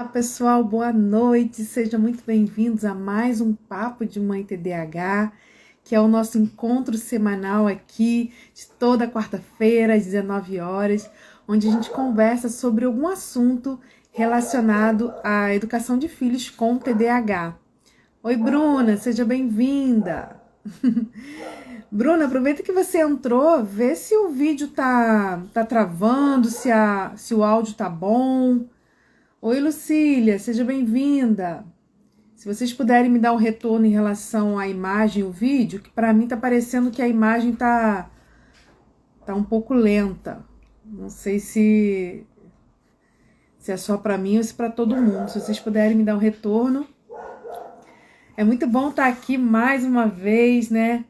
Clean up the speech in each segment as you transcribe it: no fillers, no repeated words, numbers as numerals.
Olá pessoal, boa noite, sejam muito bem-vindos a mais um Papo de Mãe TDAH, que é o nosso encontro semanal aqui de toda quarta-feira às 19 horas, onde a gente conversa sobre algum assunto relacionado à educação de filhos com TDAH. Oi Bruna, seja bem-vinda! Bruna, aproveita que você entrou, vê se o vídeo tá travando, se o áudio tá bom. Oi, Lucília, seja bem-vinda. Se vocês puderem me dar um retorno em relação à imagem e o vídeo, que para mim tá parecendo que a imagem tá um pouco lenta. Não sei se é só para mim ou se para todo mundo. Se vocês puderem me dar um retorno. É muito bom estar aqui mais uma vez, né?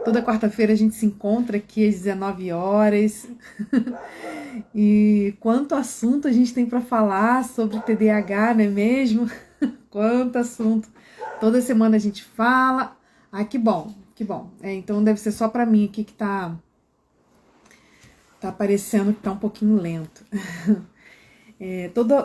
Toda quarta-feira a gente se encontra aqui às 19 horas. E quanto assunto a gente tem para falar sobre TDAH, não é mesmo? Quanto assunto. Toda semana a gente fala. Ah, que bom, que bom. Então deve ser só para mim aqui que tá aparecendo que tá um pouquinho lento.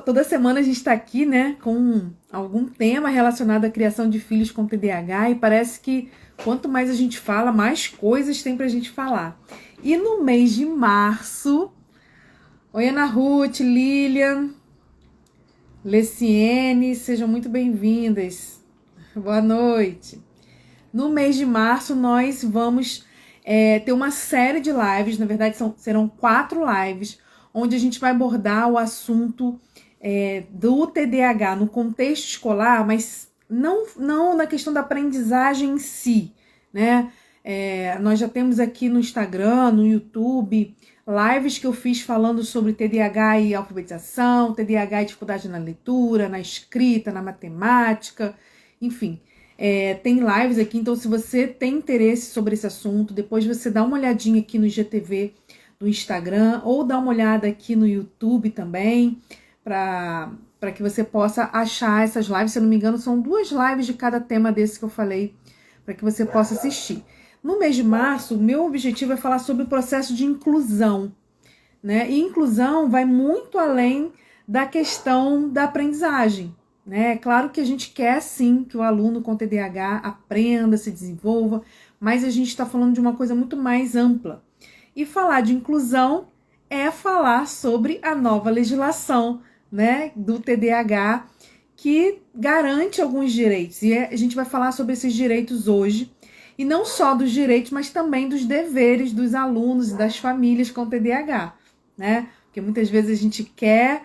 Toda semana a gente está aqui, né, com algum tema relacionado à criação de filhos com TDAH e parece que quanto mais a gente fala, mais coisas tem pra gente falar. E no mês de março, oi Ana Ruth, Lilian, Leciene, sejam muito bem-vindas. Boa noite. No mês de março, nós vamos ter uma série de lives, na verdade serão 4 lives, onde a gente vai abordar o assunto do TDAH no contexto escolar, mas não na questão da aprendizagem em si, né? Nós já temos aqui no Instagram, no YouTube, lives que eu fiz falando sobre TDAH e alfabetização, TDAH e dificuldade na leitura, na escrita, na matemática, enfim. Tem lives aqui, então se você tem interesse sobre esse assunto, depois você dá uma olhadinha aqui no IGTV do Instagram, ou dá uma olhada aqui no YouTube também, para que você possa achar essas lives. Se eu não me engano, são 2 lives de cada tema desse que eu falei, para que você possa assistir. No mês de março, o meu objetivo é falar sobre o processo de inclusão, né? E inclusão vai muito além da questão da aprendizagem, né? É claro que a gente quer sim que o aluno com TDAH aprenda, se desenvolva, mas a gente está falando de uma coisa muito mais ampla. E falar de inclusão é falar sobre a nova legislação, né, do TDAH, que garante alguns direitos. E a gente vai falar sobre esses direitos hoje. E não só dos direitos, mas também dos deveres dos alunos e das famílias com TDAH, né? Porque muitas vezes a gente quer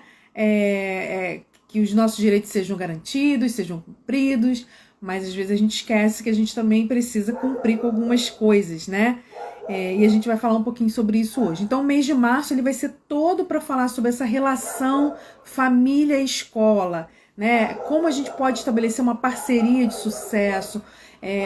que os nossos direitos sejam garantidos, sejam cumpridos, mas às vezes a gente esquece que a gente também precisa cumprir com algumas coisas, né? E a gente vai falar um pouquinho sobre isso hoje. Então, o mês de março ele vai ser todo para falar sobre essa relação família-escola, né? Como a gente pode estabelecer uma parceria de sucesso,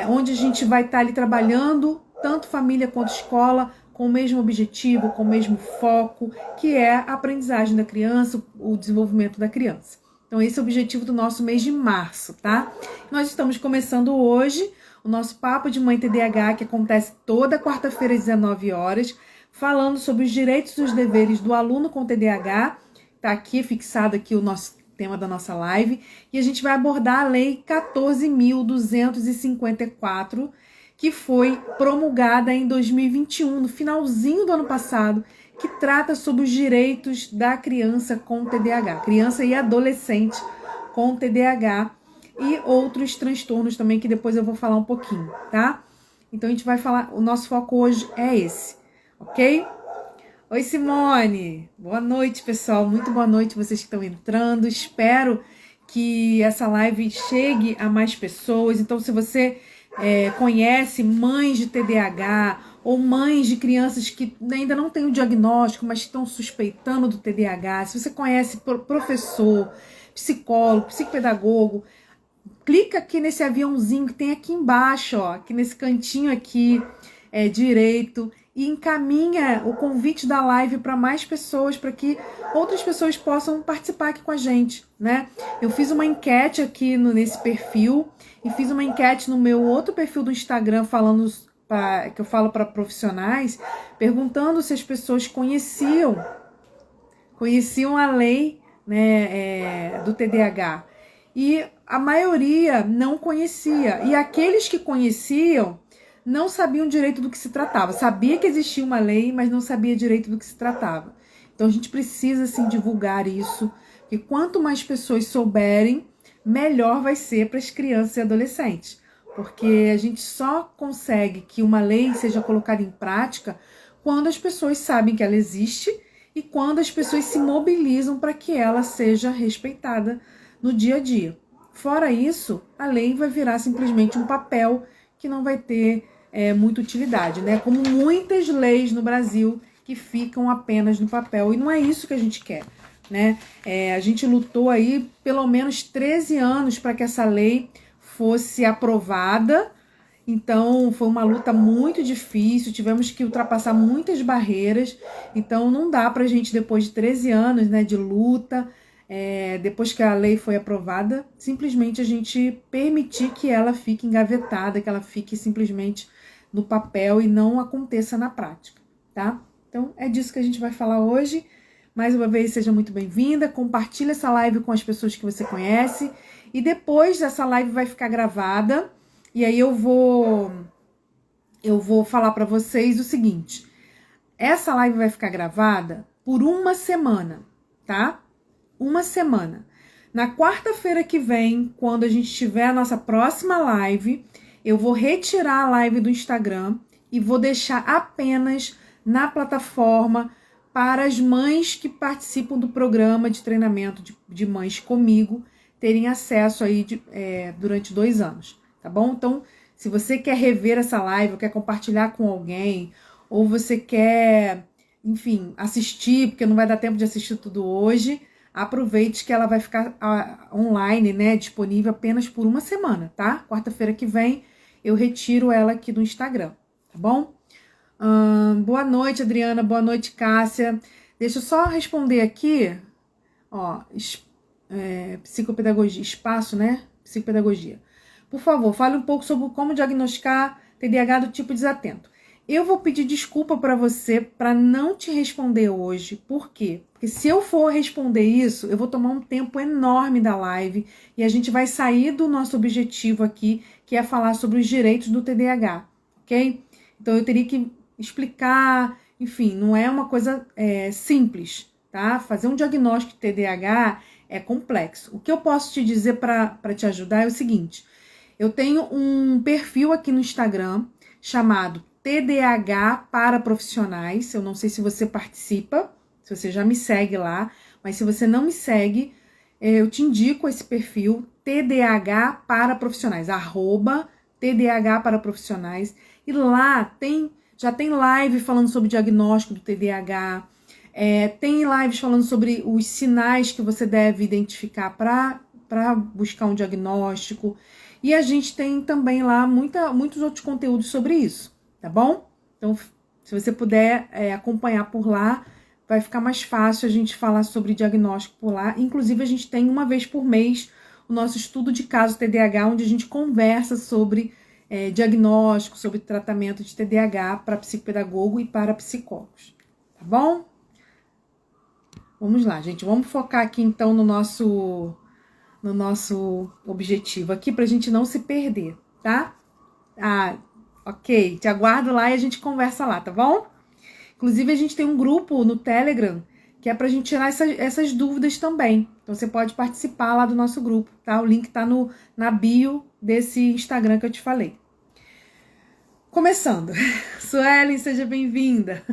onde a gente vai estar ali trabalhando tanto família quanto escola com o mesmo objetivo, com o mesmo foco, que é a aprendizagem da criança, o desenvolvimento da criança. Então, esse é o objetivo do nosso mês de março, tá? Nós estamos começando hoje o nosso Papo de Mãe TDAH, que acontece toda quarta-feira às 19 horas, falando sobre os direitos e os deveres do aluno com TDAH. Está aqui fixado aqui o nosso tema da nossa live. E a gente vai abordar a Lei 14.254, que foi promulgada em 2021, no finalzinho do ano passado, que trata sobre os direitos da criança com TDAH, criança e adolescente com TDAH, e outros transtornos também, que depois eu vou falar um pouquinho, tá? Então a gente vai falar, o nosso foco hoje é esse, ok? Oi, Simone! Boa noite, pessoal, muito boa noite vocês que estão entrando, espero que essa live chegue a mais pessoas. Então, se você conhece mães de TDAH ou mães de crianças que ainda não têm o diagnóstico, mas estão suspeitando do TDAH, se você conhece professor, psicólogo, psicopedagogo, clica aqui nesse aviãozinho que tem aqui embaixo, ó, aqui nesse cantinho aqui direito, e encaminha o convite da live para mais pessoas, para que outras pessoas possam participar aqui com a gente, né? Eu fiz uma enquete aqui nesse perfil e fiz uma enquete no meu outro perfil do Instagram que eu falo para profissionais, perguntando se as pessoas conheciam a lei, né, do TDAH. E a maioria não conhecia. E aqueles que conheciam não sabiam direito do que se tratava. Sabia que existia uma lei, mas não sabia direito do que se tratava. Então a gente precisa, assim, divulgar isso. E quanto mais pessoas souberem, melhor vai ser para as crianças e adolescentes. Porque a gente só consegue que uma lei seja colocada em prática quando as pessoas sabem que ela existe e quando as pessoas se mobilizam para que ela seja respeitada no dia a dia. Fora isso, a lei vai virar simplesmente um papel que não vai ter muita utilidade, né? Como muitas leis no Brasil que ficam apenas no papel. E não é isso que a gente quer, né? A gente lutou aí pelo menos 13 anos para que essa lei fosse aprovada. Então, foi uma luta muito difícil, tivemos que ultrapassar muitas barreiras. Então, não dá pra gente, depois de 13 anos, né, de luta, depois que a lei foi aprovada, simplesmente a gente permitir que ela fique engavetada, que ela fique simplesmente no papel e não aconteça na prática, tá? Então, é disso que a gente vai falar hoje. Mais uma vez, seja muito bem-vinda. Compartilhe essa live com as pessoas que você conhece. E depois, essa live vai ficar gravada. E aí eu vou falar para vocês o seguinte. Essa live vai ficar gravada por uma semana, tá? Uma semana. Na quarta-feira que vem, quando a gente tiver a nossa próxima live, eu vou retirar a live do Instagram e vou deixar apenas na plataforma para as mães que participam do programa de treinamento de mães comigo terem acesso aí durante 2 anos. Tá bom? Então, se você quer rever essa live, ou quer compartilhar com alguém, ou você quer, enfim, assistir, porque não vai dar tempo de assistir tudo hoje, aproveite que ela vai ficar online, né, disponível apenas por uma semana, tá? Quarta-feira que vem eu retiro ela aqui do Instagram, tá bom? Boa noite, Adriana, boa noite, Cássia. Deixa eu só responder aqui, ó, psicopedagogia, espaço, né, psicopedagogia. Por favor, fale um pouco sobre como diagnosticar TDAH do tipo desatento. Eu vou pedir desculpa para você para não te responder hoje. Por quê? Porque se eu for responder isso, eu vou tomar um tempo enorme da live e a gente vai sair do nosso objetivo aqui, que é falar sobre os direitos do TDAH, ok? Então eu teria que explicar, enfim, não é uma coisa simples, tá? Fazer um diagnóstico de TDAH é complexo. O que eu posso te dizer para te ajudar é o seguinte. Eu tenho um perfil aqui no Instagram chamado TDAH para profissionais. Eu não sei se você participa, se você já me segue lá, mas se você não me segue, eu te indico esse perfil TDAH para profissionais, @TDAH para profissionais. E lá já tem live falando sobre diagnóstico do TDAH, tem lives falando sobre os sinais que você deve identificar para buscar um diagnóstico. E a gente tem também lá muitos outros conteúdos sobre isso, tá bom? Então, se você puder acompanhar por lá, vai ficar mais fácil a gente falar sobre diagnóstico por lá. Inclusive, a gente tem uma vez por mês o nosso estudo de caso TDAH, onde a gente conversa sobre diagnóstico, sobre tratamento de TDAH para psicopedagogo e para psicólogos, tá bom? Vamos lá, gente. Vamos focar aqui, então, no nosso objetivo aqui, pra gente não se perder, tá? Ok, te aguardo lá e a gente conversa lá, tá bom? Inclusive, a gente tem um grupo no Telegram que é pra gente tirar essas dúvidas também. Então, você pode participar lá do nosso grupo, tá? O link tá na bio desse Instagram que eu te falei. Começando. Suelen, seja bem-vinda.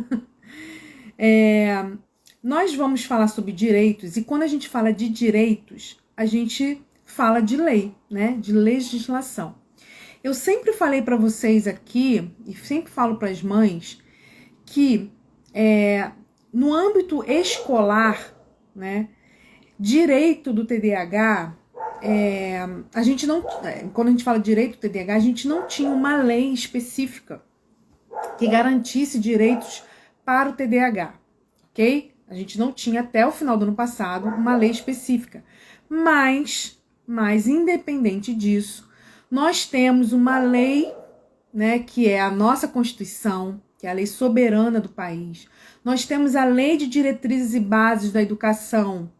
Nós vamos falar sobre direitos, e quando a gente fala de direitos, a gente fala de lei, né? De legislação. Eu sempre falei para vocês aqui, e sempre falo para as mães, que no âmbito escolar, né, direito do TDAH, a gente não, quando a gente fala de direito do TDAH, a gente não tinha uma lei específica que garantisse direitos para o TDAH, ok? A gente não tinha até o final do ano passado uma lei específica. Mas independente disso, nós temos uma lei, né, que é a nossa Constituição, que é a lei soberana do país. Nós temos a Lei de Diretrizes e Bases da Educação,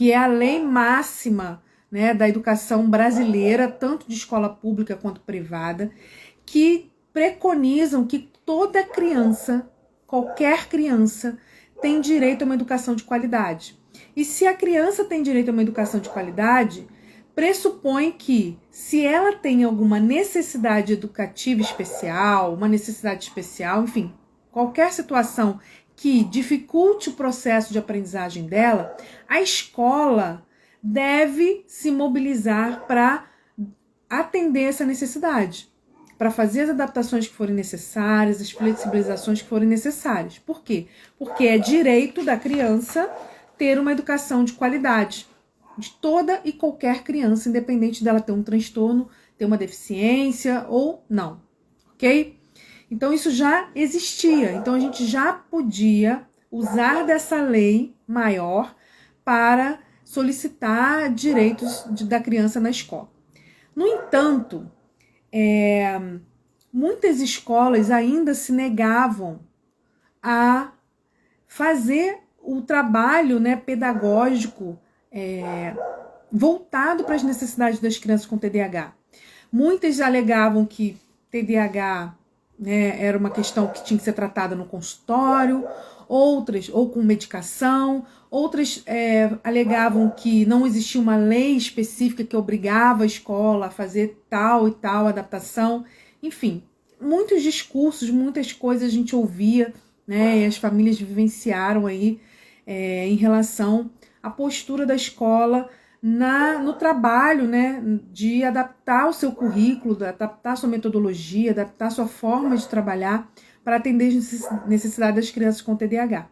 que é a lei máxima, né, da educação brasileira, tanto de escola pública quanto privada, que preconizam que toda criança, qualquer criança, tem direito a uma educação de qualidade. E se a criança tem direito a uma educação de qualidade, pressupõe que, se ela tem alguma necessidade educativa especial, uma necessidade especial, enfim, qualquer situação que dificulte o processo de aprendizagem dela, a escola deve se mobilizar para atender essa necessidade, para fazer as adaptações que forem necessárias, as flexibilizações que forem necessárias. Por quê? Porque é direito da criança ter uma educação de qualidade, de toda e qualquer criança, independente dela ter um transtorno, ter uma deficiência ou não, ok? Então isso já existia, então a gente já podia usar dessa lei maior para solicitar direitos da criança na escola. No entanto, muitas escolas ainda se negavam a fazer o trabalho, né, pedagógico voltado para as necessidades das crianças com TDAH. Muitas alegavam que TDAH, né, era uma questão que tinha que ser tratada no consultório, outras, ou com medicação, outras alegavam que não existia uma lei específica que obrigava a escola a fazer tal e tal adaptação. Enfim, muitos discursos, muitas coisas a gente ouvia, né, e as famílias vivenciaram aí em relação à postura da escola no trabalho, né, de adaptar o seu currículo, adaptar a sua metodologia, adaptar a sua forma de trabalhar para atender as necessidades das crianças com TDAH.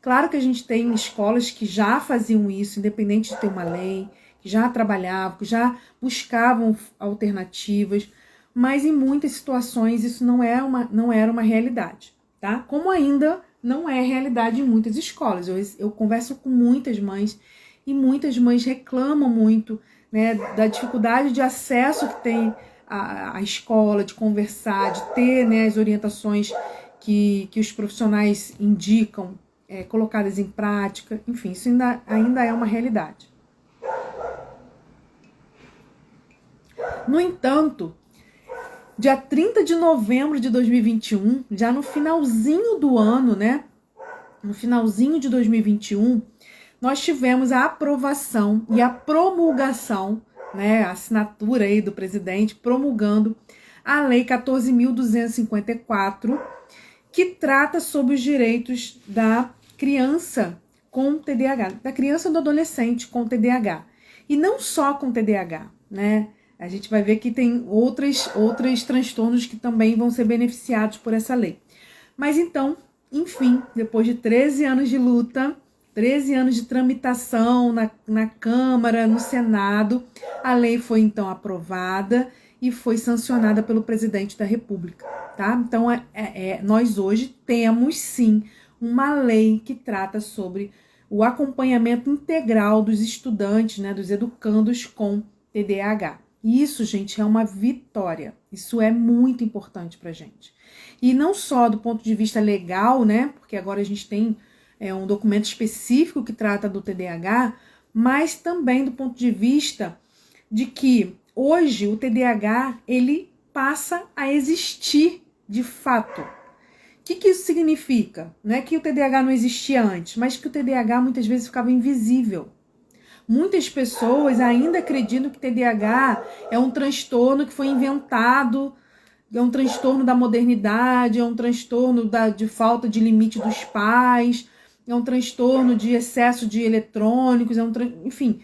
Claro que a gente tem escolas que já faziam isso, independente de ter uma lei, que já trabalhavam, que já buscavam alternativas, mas em muitas situações isso não era uma realidade, tá? Como ainda não é realidade em muitas escolas. Eu converso com muitas mães e muitas mães reclamam muito, né, da dificuldade de acesso que tem à escola, de conversar, de ter, né, as orientações que os profissionais indicam, colocadas em prática. Enfim, isso ainda é uma realidade. No entanto, dia 30 de novembro de 2021, já no finalzinho do ano, né, no finalzinho de 2021, nós tivemos a aprovação e a promulgação, né, a assinatura aí do presidente promulgando a Lei 14.254, que trata sobre os direitos da criança com TDAH, da criança e do adolescente com TDAH. E não só com TDAH, né? A gente vai ver que tem outros transtornos que também vão ser beneficiados por essa lei. Mas então, enfim, depois de 13 anos de luta, 13 anos de tramitação na Câmara, no Senado, a lei foi então aprovada e foi sancionada pelo presidente da República, tá? Então, nós hoje temos, sim, uma lei que trata sobre o acompanhamento integral dos estudantes, né, dos educandos com TDAH. E isso, gente, é uma vitória. Isso é muito importante pra gente. E não só do ponto de vista legal, né, porque agora a gente tem um documento específico que trata do TDAH, mas também do ponto de vista de que hoje o TDAH, ele passa a existir de fato. O que isso significa? Não é que o TDAH não existia antes, mas que o TDAH muitas vezes ficava invisível. Muitas pessoas ainda acreditam que TDAH é um transtorno que foi inventado, é um transtorno da modernidade, é um transtorno de falta de limite dos pais, é um transtorno de excesso de eletrônicos, enfim,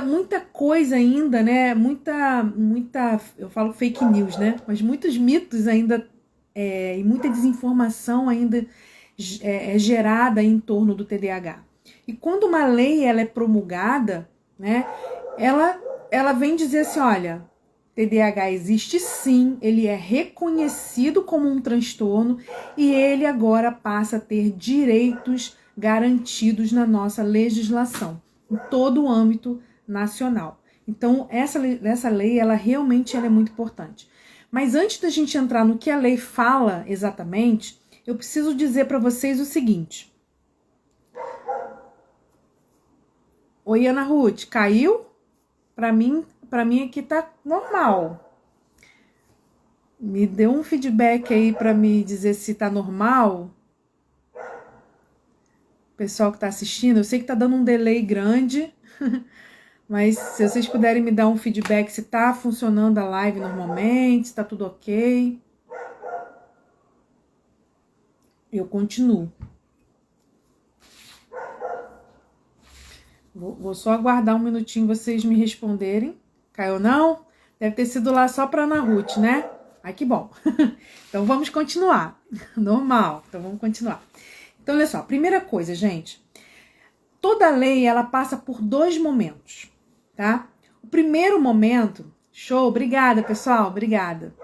muita coisa ainda, né? Muita, eu falo fake news, né? Mas muitos mitos ainda e muita desinformação ainda é gerada em torno do TDAH. E quando uma lei ela é promulgada, né? Ela vem dizer assim, olha, TDAH existe sim, ele é reconhecido como um transtorno e ele agora passa a ter direitos garantidos na nossa legislação, em todo o âmbito nacional. Então, essa lei, ela realmente é muito importante. Mas antes da gente entrar no que a lei fala exatamente, eu preciso dizer para vocês o seguinte. Oi, Ana Ruth, caiu? Para mim aqui tá normal. Me dê um feedback aí para me dizer se tá normal. Pessoal que tá assistindo, eu sei que tá dando um delay grande, mas se vocês puderem me dar um feedback se tá funcionando a live normalmente, se tá tudo ok. Eu continuo. Vou só aguardar um minutinho vocês me responderem. Caiu não? Deve ter sido lá só para Ana Ruth, né? Ai, que bom. Então vamos continuar. Normal. Então vamos continuar. Então olha só, primeira coisa, gente. Toda lei ela passa por 2 momentos, tá? O primeiro momento, show, obrigada pessoal, obrigada.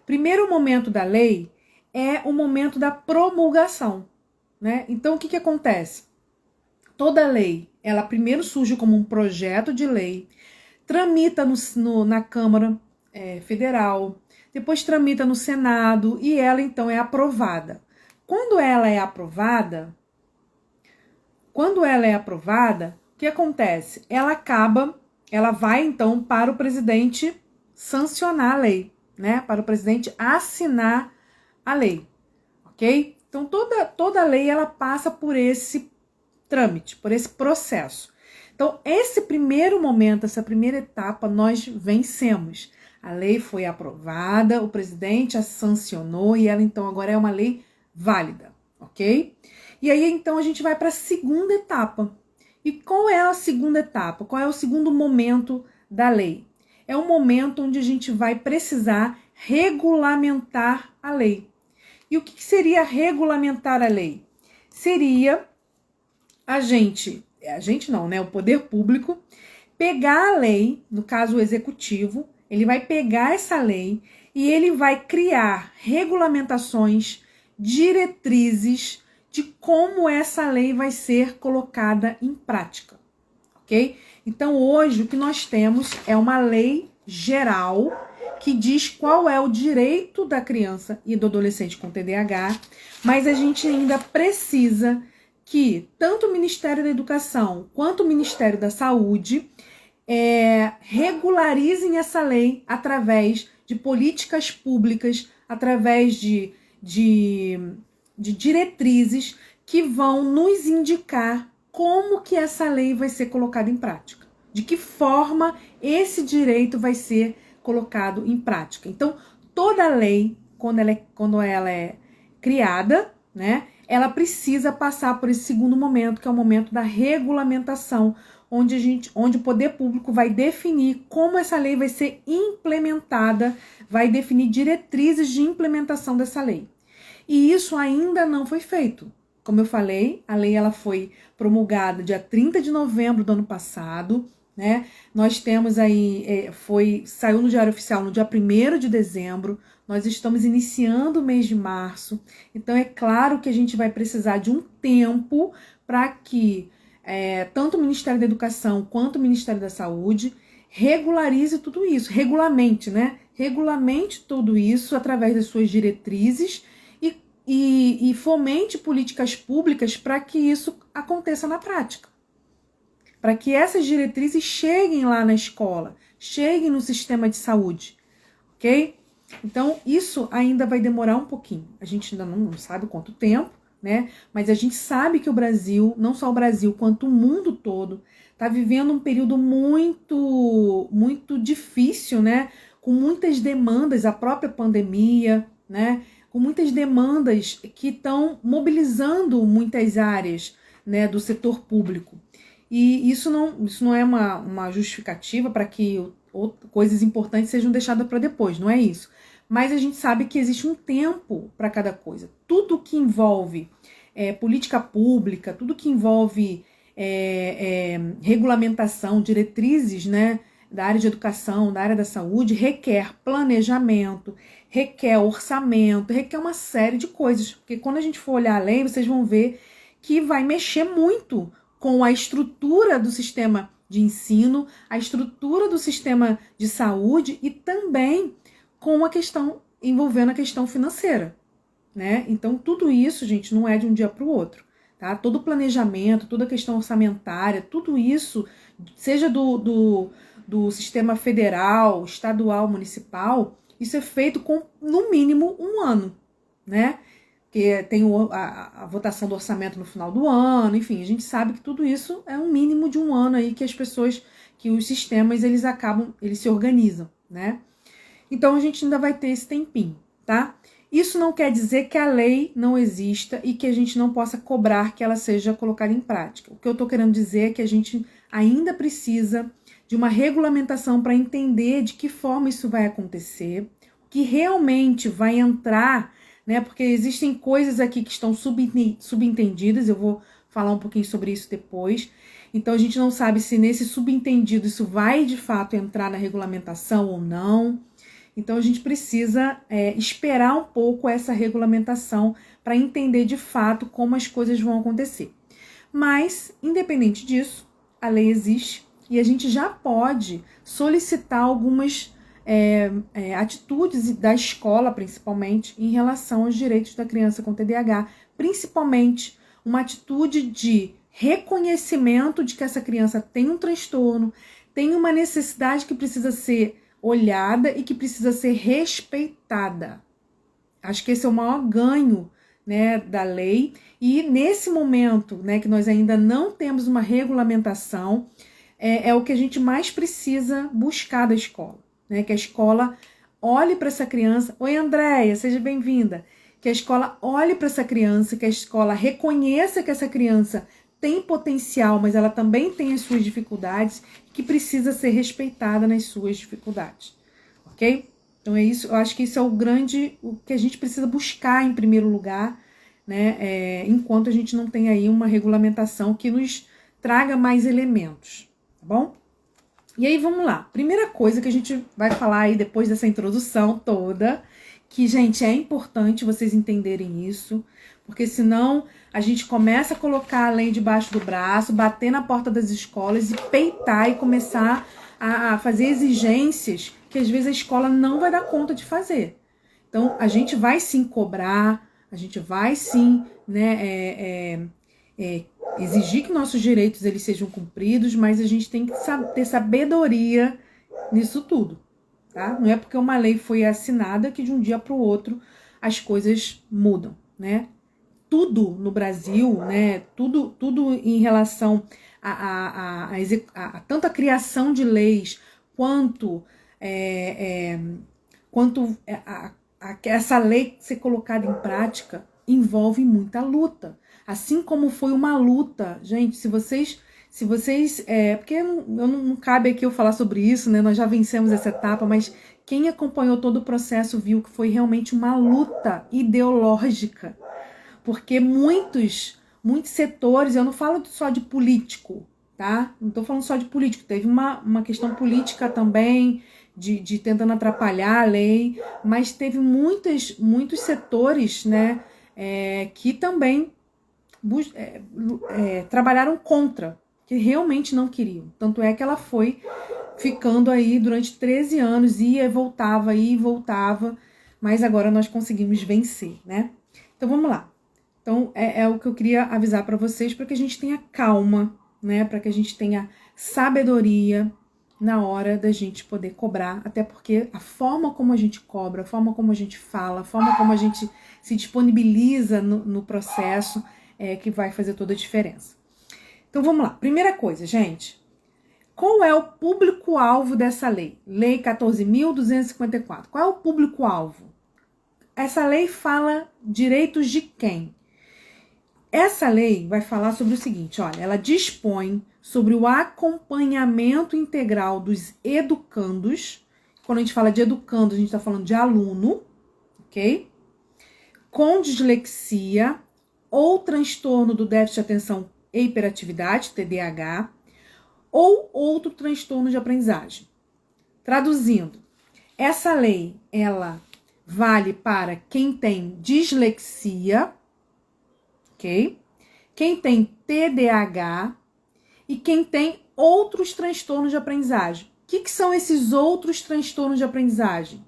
Primeiro momento da lei é o momento da promulgação, né? Então o que acontece? Toda lei, ela primeiro surge como um projeto de lei, tramita na Câmara Federal, depois tramita no Senado e ela então é aprovada. Quando ela é aprovada, o que acontece? Ela vai então para o presidente sancionar a lei, né? Para o presidente assinar a lei, ok? Então toda lei ela passa por esse trâmite, por esse processo. Então, esse primeiro momento, essa primeira etapa, nós vencemos. A lei foi aprovada, o presidente a sancionou e ela, então, agora é uma lei válida, ok? E aí, então, a gente vai para a segunda etapa. E qual é a segunda etapa? Qual é o segundo momento da lei? É um momento onde a gente vai precisar regulamentar a lei. E o que seria regulamentar a lei? Seria a gente não, né? O poder público pegar a lei, no caso o executivo, ele vai pegar essa lei e ele vai criar regulamentações, diretrizes de como essa lei vai ser colocada em prática, ok? Então hoje o que nós temos é uma lei geral que diz qual é o direito da criança e do adolescente com TDAH, mas a gente ainda precisa que tanto o Ministério da Educação quanto o Ministério da Saúde regularizem essa lei através de políticas públicas, através de diretrizes que vão nos indicar como que essa lei vai ser colocada em prática, de que forma esse direito vai ser colocado em prática. Então, toda lei, quando ela é criada, né, ela precisa passar por esse segundo momento, que é o momento da regulamentação, onde o poder público vai definir como essa lei vai ser implementada, vai definir diretrizes de implementação dessa lei. E isso ainda não foi feito. Como eu falei, a lei ela foi promulgada dia 30 de novembro do ano passado, né? Nós temos aí, saiu no Diário Oficial no dia 1º de dezembro, nós estamos iniciando o mês de março, então é claro que a gente vai precisar de um tempo para que tanto o Ministério da Educação quanto o Ministério da Saúde regularize tudo isso, regulamente, né? Regulamente tudo isso através das suas diretrizes e fomente políticas públicas para que isso aconteça na prática. Para que essas diretrizes cheguem lá na escola, cheguem no sistema de saúde, ok? Então, isso ainda vai demorar um pouquinho. A gente ainda não sabe quanto tempo, né? Mas a gente sabe que o Brasil, não só o Brasil, quanto o mundo todo, está vivendo um período muito, muito difícil, né? Com muitas demandas, a própria pandemia, né? Com muitas demandas que estão mobilizando muitas áreas, né, do setor público. E isso não é uma justificativa para que coisas importantes sejam deixadas para depois, não é isso. Mas a gente sabe que existe um tempo para cada coisa. Tudo que envolve política pública, tudo que envolve regulamentação, diretrizes, né, da área de educação, da área da saúde, requer planejamento, requer orçamento, requer uma série de coisas. Porque quando a gente for olhar a lei, vocês vão ver que vai mexer muito com a estrutura do sistema de ensino, a estrutura do sistema de saúde e também com a questão envolvendo a questão financeira, né? Então, tudo isso, gente, não é de um dia para o outro, tá? Todo o planejamento, toda a questão orçamentária, tudo isso, seja do sistema federal, estadual, municipal, isso é feito com, no mínimo, 1 ano, né? Porque tem a votação do orçamento no final do ano, enfim, a gente sabe que tudo isso é um mínimo de 1 ano aí que as pessoas, que os sistemas, eles se organizam, né? Então a gente ainda vai ter esse tempinho, tá? Isso não quer dizer que a lei não exista e que a gente não possa cobrar que ela seja colocada em prática. O que eu tô querendo dizer é que a gente ainda precisa de uma regulamentação para entender de que forma isso vai acontecer, o que realmente vai entrar, né? Porque existem coisas aqui que estão subentendidas, eu vou falar um pouquinho sobre isso depois. Então a gente não sabe se nesse subentendido isso vai de fato entrar na regulamentação ou não. Então a gente precisa esperar um pouco essa regulamentação para entender de fato como as coisas vão acontecer. Mas, independente disso, a lei existe e a gente já pode solicitar algumas atitudes da escola, principalmente, em relação aos direitos da criança com TDAH, principalmente uma atitude de reconhecimento de que essa criança tem um transtorno, tem uma necessidade que precisa ser olhada e que precisa ser respeitada. Acho que esse é o maior ganho, né, da lei. E nesse momento, né, que nós ainda não temos uma regulamentação, é o que a gente mais precisa buscar da escola, né? Que a escola olhe para essa criança. Oi, Andréia, seja bem-vinda. Que a escola olhe para essa criança, que a escola reconheça que essa criança tem potencial, mas ela também tem as suas dificuldades, que precisa ser respeitada nas suas dificuldades, ok? Então é isso, eu acho que isso é o que a gente precisa buscar em primeiro lugar, né? Enquanto a gente não tem aí uma regulamentação que nos traga mais elementos, tá bom? E aí vamos lá, primeira coisa que a gente vai falar aí depois dessa introdução toda, que, gente, é importante vocês entenderem isso, porque senão a gente começa a colocar a lei debaixo do braço, bater na porta das escolas e peitar e começar a fazer exigências que às vezes a escola não vai dar conta de fazer. Então, a gente vai sim cobrar, a gente vai sim, né, exigir que nossos direitos eles sejam cumpridos, mas a gente tem que ter sabedoria nisso tudo. Tá? Não é porque uma lei foi assinada que de um dia para o outro as coisas mudam, né? Tudo no Brasil, né? Tudo em relação a tanto a criação de leis quanto essa lei ser colocada em prática envolve muita luta. Assim como foi uma luta, gente, se vocês porque não cabe aqui eu falar sobre isso, né? Nós já vencemos essa etapa, mas quem acompanhou todo o processo viu que foi realmente uma luta ideológica, porque muitos setores, eu não falo só de político, tá? Não tô falando só de político, teve uma questão política também, de tentando atrapalhar a lei, mas teve muitos setores, né, que também trabalharam contra, que realmente não queriam. Tanto é que ela foi ficando aí durante 13 anos, ia e voltava, mas agora nós conseguimos vencer, né? Então vamos lá. Então é o que eu queria avisar para vocês, para que a gente tenha calma, né? Para que a gente tenha sabedoria na hora da gente poder cobrar, até porque a forma como a gente cobra, a forma como a gente fala, a forma como a gente se disponibiliza no processo é que vai fazer toda a diferença. Então vamos lá. Primeira coisa, gente. Qual é o público-alvo dessa lei? Lei 14.254. Qual é o público-alvo? Essa lei fala direitos de quem? Essa lei vai falar sobre o seguinte, olha, ela dispõe sobre o acompanhamento integral dos educandos. Quando a gente fala de educando, a gente está falando de aluno, ok? Com dislexia ou transtorno do déficit de atenção e hiperatividade, TDAH, ou outro transtorno de aprendizagem. Traduzindo, essa lei, ela vale para quem tem dislexia, ok? Quem tem TDAH e quem tem outros transtornos de aprendizagem. O que são esses outros transtornos de aprendizagem?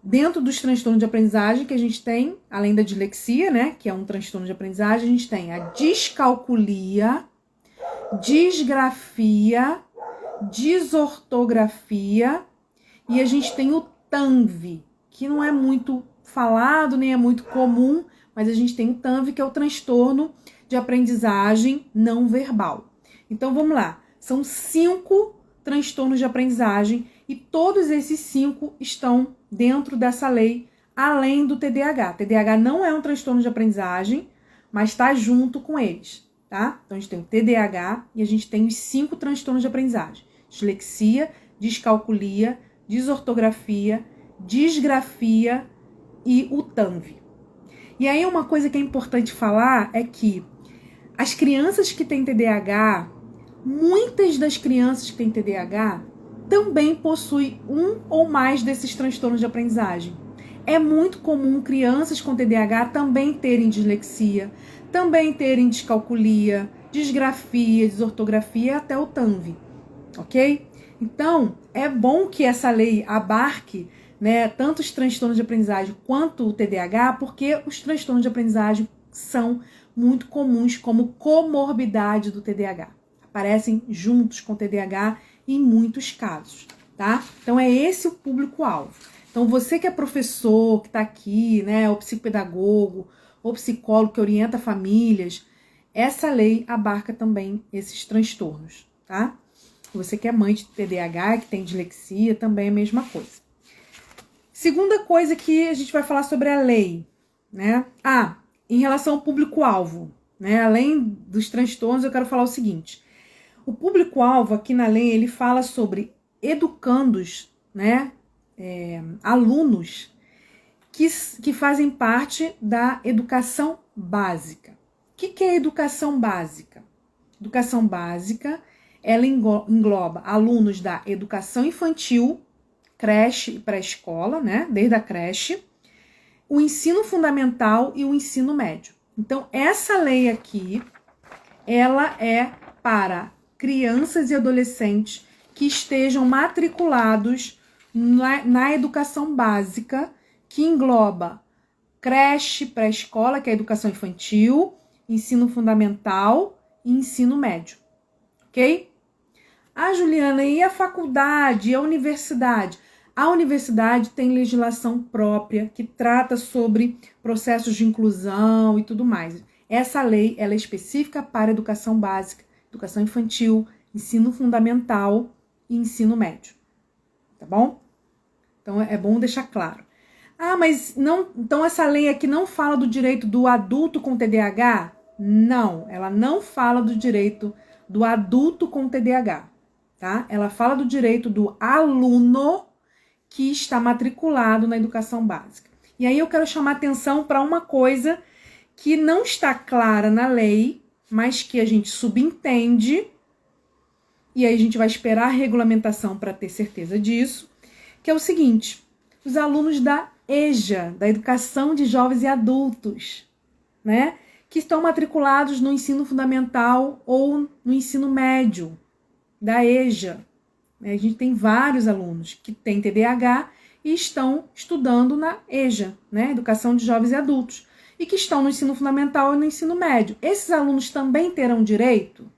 Dentro dos transtornos de aprendizagem que a gente tem, além da dislexia, né, que é um transtorno de aprendizagem, a gente tem a descalculia, disgrafia, desortografia e a gente tem o TANV, que não é muito falado, nem é muito comum, mas a gente tem o TANV, que é o transtorno de aprendizagem não verbal. Então vamos lá, são 5 transtornos de aprendizagem e todos esses 5 estão dentro dessa lei, além do TDAH. TDAH não é um transtorno de aprendizagem, mas está junto com eles, tá? Então a gente tem o TDAH e a gente tem os 5 transtornos de aprendizagem: dislexia, descalculia, desortografia, disgrafia e o TANV. E aí uma coisa que é importante falar é que as crianças que têm TDAH, muitas das crianças que têm TDAH também possuem um ou mais desses transtornos de aprendizagem. É muito comum crianças com TDAH também terem dislexia, também terem descalculia, disgrafia, desortografia, até o TANV, ok? Então, é bom que essa lei abarque, né, tanto os transtornos de aprendizagem quanto o TDAH, porque os transtornos de aprendizagem são muito comuns como comorbidade do TDAH. Aparecem juntos com o TDAH em muitos casos, tá? Então, é esse o público-alvo. Então, você que é professor, que está aqui, né, ou psicopedagogo, ou psicólogo que orienta famílias, essa lei abarca também esses transtornos, tá? Você que é mãe de TDAH, que tem dislexia, também é a mesma coisa. Segunda coisa que a gente vai falar sobre a lei, né? Em relação ao público-alvo, né? Além dos transtornos, eu quero falar o seguinte. O público-alvo aqui na lei, ele fala sobre educandos, né? Alunos que fazem parte da educação básica. O que é educação básica? Educação básica, ela engloba alunos da educação infantil, creche e pré-escola, né? Desde a creche, o ensino fundamental e o ensino médio. Então, essa lei aqui, ela é para crianças e adolescentes que estejam matriculados na educação básica, que engloba creche, pré-escola, que é a educação infantil, ensino fundamental e ensino médio. Ok? Juliana, e a faculdade, e a universidade? A universidade tem legislação própria que trata sobre processos de inclusão e tudo mais. Essa lei, ela é específica para educação básica, educação infantil, ensino fundamental e ensino médio. Tá bom? Então, é bom deixar claro. Mas não, então essa lei aqui não fala do direito do adulto com TDAH? Não, ela não fala do direito do adulto com TDAH, tá? Ela fala do direito do aluno que está matriculado na educação básica. E aí eu quero chamar atenção para uma coisa que não está clara na lei, mas que a gente subentende, e aí a gente vai esperar a regulamentação para ter certeza disso, que é o seguinte: os alunos da EJA, da Educação de Jovens e Adultos, né, que estão matriculados no ensino fundamental ou no ensino médio da EJA. A gente tem vários alunos que têm TDAH e estão estudando na EJA, né, Educação de Jovens e Adultos, e que estão no ensino fundamental e no ensino médio. Esses alunos também terão direito?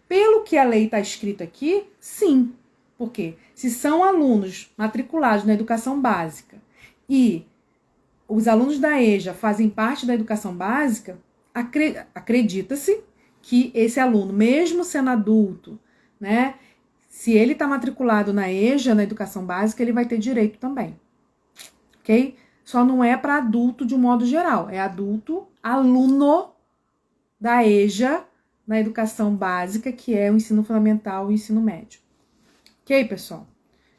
Pelo que a lei está escrita aqui, sim. Por quê? Se são alunos matriculados na educação básica e os alunos da EJA fazem parte da educação básica, acredita-se que esse aluno, mesmo sendo adulto, né, se ele está matriculado na EJA, na educação básica, ele vai ter direito também. Ok? Só não é para adulto de um modo geral. É adulto, aluno da EJA, na educação básica, que é o ensino fundamental e o ensino médio. Ok, pessoal?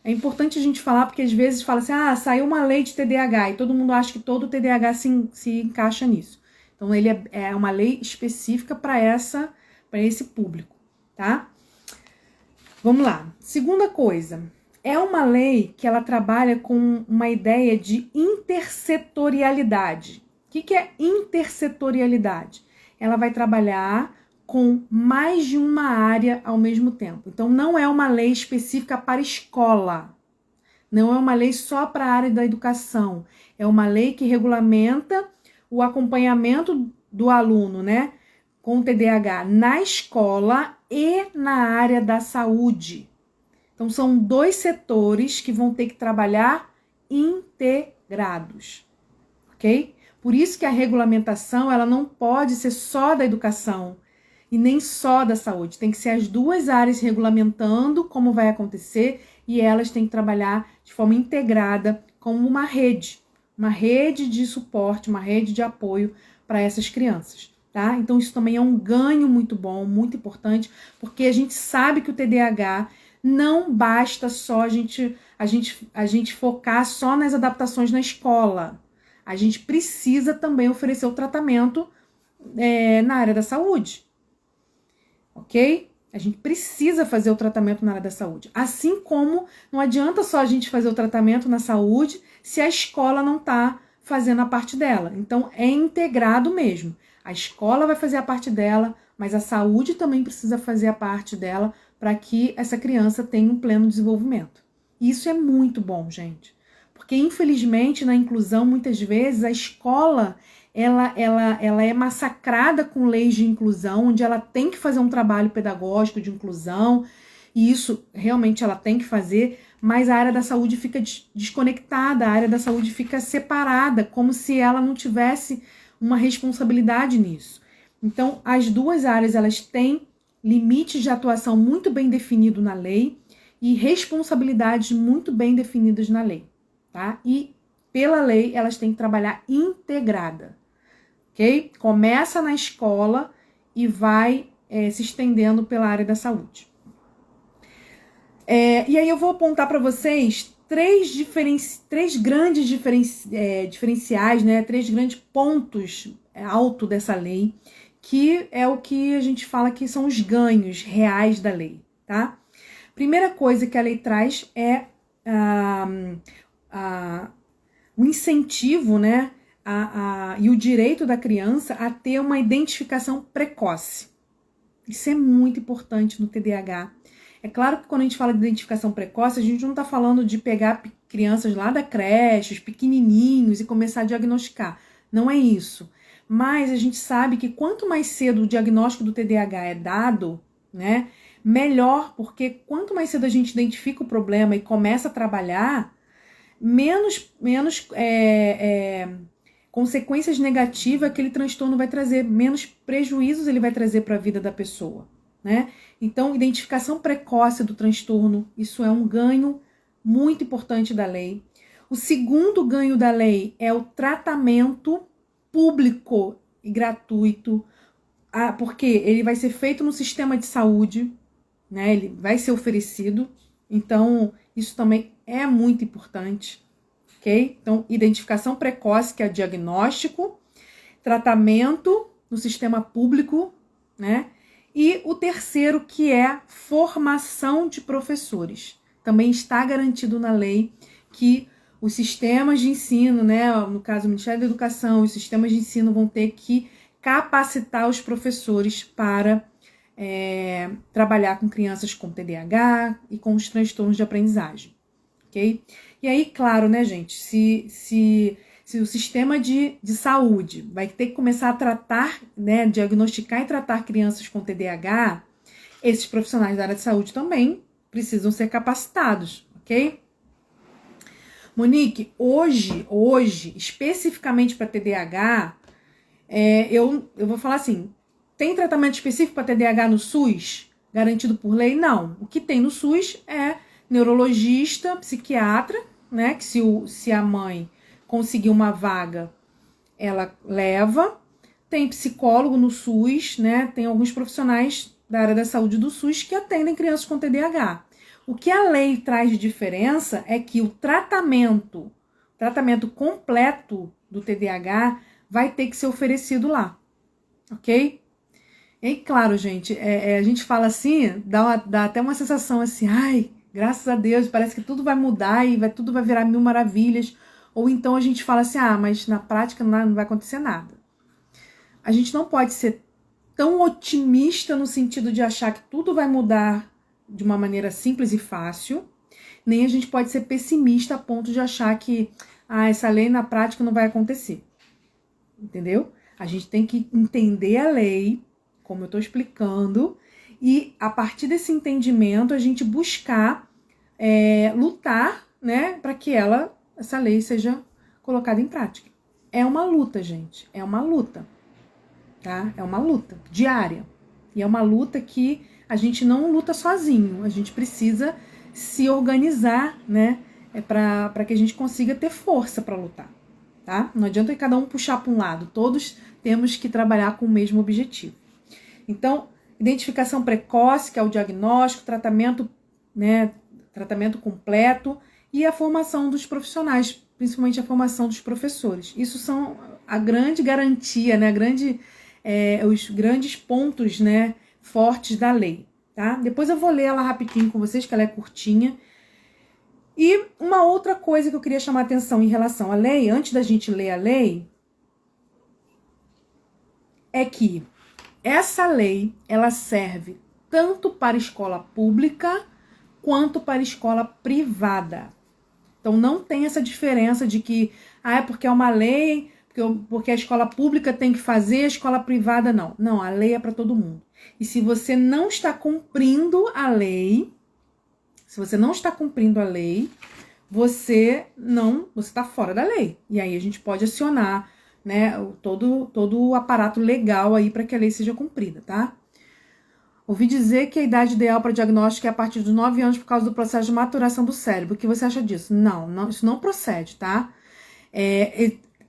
É importante a gente falar, porque às vezes fala assim, saiu uma lei de TDAH, e todo mundo acha que todo TDAH se encaixa nisso. Então, ele é uma lei específica para esse público, tá? Vamos lá. Segunda coisa, é uma lei que ela trabalha com uma ideia de intersetorialidade. O que é intersetorialidade? Ela vai trabalhar com mais de uma área ao mesmo tempo. Então, não é uma lei específica para escola. Não é uma lei só para a área da educação. É uma lei que regulamenta o acompanhamento do aluno, né, com TDAH na escola e na área da saúde. Então, são 2 setores que vão ter que trabalhar integrados, ok? Por isso que a regulamentação, ela não pode ser só da educação e nem só da saúde. Tem que ser as 2 áreas regulamentando como vai acontecer e elas têm que trabalhar de forma integrada como uma rede de suporte, uma rede de apoio para essas crianças, tá? Então, isso também é um ganho muito bom, muito importante, porque a gente sabe que o TDAH não basta só a gente focar só nas adaptações na escola. A gente precisa também oferecer o tratamento na área da saúde, ok? A gente precisa fazer o tratamento na área da saúde. Assim como não adianta só a gente fazer o tratamento na saúde se a escola não está fazendo a parte dela. Então, é integrado mesmo. A escola vai fazer a parte dela, mas a saúde também precisa fazer a parte dela para que essa criança tenha um pleno desenvolvimento. Isso é muito bom, gente. Porque, infelizmente, na inclusão, muitas vezes, a escola ela é massacrada com leis de inclusão, onde ela tem que fazer um trabalho pedagógico de inclusão, e isso realmente ela tem que fazer, mas a área da saúde fica desconectada, a área da saúde fica separada, como se ela não tivesse uma responsabilidade nisso. Então, as 2 áreas, elas têm limites de atuação muito bem definido na lei e responsabilidades muito bem definidas na lei, tá? E pela lei, elas têm que trabalhar integrada, ok? Começa na escola e vai se estendendo pela área da saúde. E aí eu vou apontar para vocês 3 grandes diferenciais, né? 3 grandes pontos altos dessa lei, que é o que a gente fala que são os ganhos reais da lei, tá? Primeira coisa que a lei traz é o incentivo, né, e o direito da criança a ter uma identificação precoce. Isso é muito importante no TDAH. É claro que quando a gente fala de identificação precoce, a gente não está falando de pegar crianças lá da creche, os pequenininhos, e começar a diagnosticar. Não é isso. Mas a gente sabe que quanto mais cedo o diagnóstico do TDAH é dado, né, melhor, porque quanto mais cedo a gente identifica o problema e começa a trabalhar, menos consequências negativas aquele transtorno vai trazer, menos prejuízos ele vai trazer para a vida da pessoa, né? Então, identificação precoce do transtorno, isso é um ganho muito importante da lei. O segundo ganho da lei é o tratamento público e gratuito, porque ele vai ser feito no sistema de saúde, né? Ele vai ser oferecido, então isso também é muito importante, ok? Então, identificação precoce, que é diagnóstico, tratamento no sistema público, né? E o terceiro, que é formação de professores. Também está garantido na lei que os sistemas de ensino, né, no caso o Ministério da Educação, os sistemas de ensino vão ter que capacitar os professores para trabalhar com crianças com TDAH e com os transtornos de aprendizagem, ok? E aí, claro, né, gente, se o sistema de saúde vai ter que começar a tratar, né, diagnosticar e tratar crianças com TDAH, esses profissionais da área de saúde também precisam ser capacitados, ok? Monique, hoje, especificamente para TDAH, eu vou falar assim, tem tratamento específico para TDAH no SUS, garantido por lei? Não. O que tem no SUS é neurologista, psiquiatra, né, que se a mãe conseguir uma vaga, ela leva. Tem psicólogo no SUS, né, tem alguns profissionais da área da saúde do SUS que atendem crianças com TDAH. O que a lei traz de diferença é que o tratamento completo do TDAH vai ter que ser oferecido lá, ok? E claro, gente, a gente fala assim, dá até uma sensação assim, ai, graças a Deus, parece que tudo vai mudar e tudo vai virar mil maravilhas. Ou então a gente fala assim, mas na prática não vai acontecer nada. A gente não pode ser tão otimista no sentido de achar que tudo vai mudar de uma maneira simples e fácil, nem a gente pode ser pessimista a ponto de achar que essa lei na prática não vai acontecer. Entendeu? A gente tem que entender a lei, como eu estou explicando, e a partir desse entendimento a gente buscar lutar, né, para que essa lei seja colocada em prática. É uma luta, gente, é uma luta, tá? É uma luta diária. E é uma luta que a gente não luta sozinho, a gente precisa se organizar, né, para que a gente consiga ter força para lutar, tá? Não adianta cada um puxar para um lado, todos temos que trabalhar com o mesmo objetivo. Então, identificação precoce, que é o diagnóstico, tratamento, né, tratamento completo e a formação dos profissionais, principalmente a formação dos professores. Isso são a grande garantia, né, os grandes pontos, né, fortes da lei, tá? Depois eu vou ler ela rapidinho com vocês, que ela é curtinha. E uma outra coisa que eu queria chamar a atenção em relação à lei, antes da gente ler a lei, é que essa lei, ela serve tanto para escola pública quanto para escola privada. Então não tem essa diferença de que é porque é uma lei, porque a escola pública tem que fazer, a escola privada não. Não, a lei é para todo mundo. E se você não está cumprindo a lei, você está fora da lei. E aí a gente pode acionar, né, todo o aparato legal aí para que a lei seja cumprida, tá? Ouvi dizer que a idade ideal para diagnóstico é a partir dos 9 anos por causa do processo de maturação do cérebro. O que você acha disso? Não, isso não procede, tá?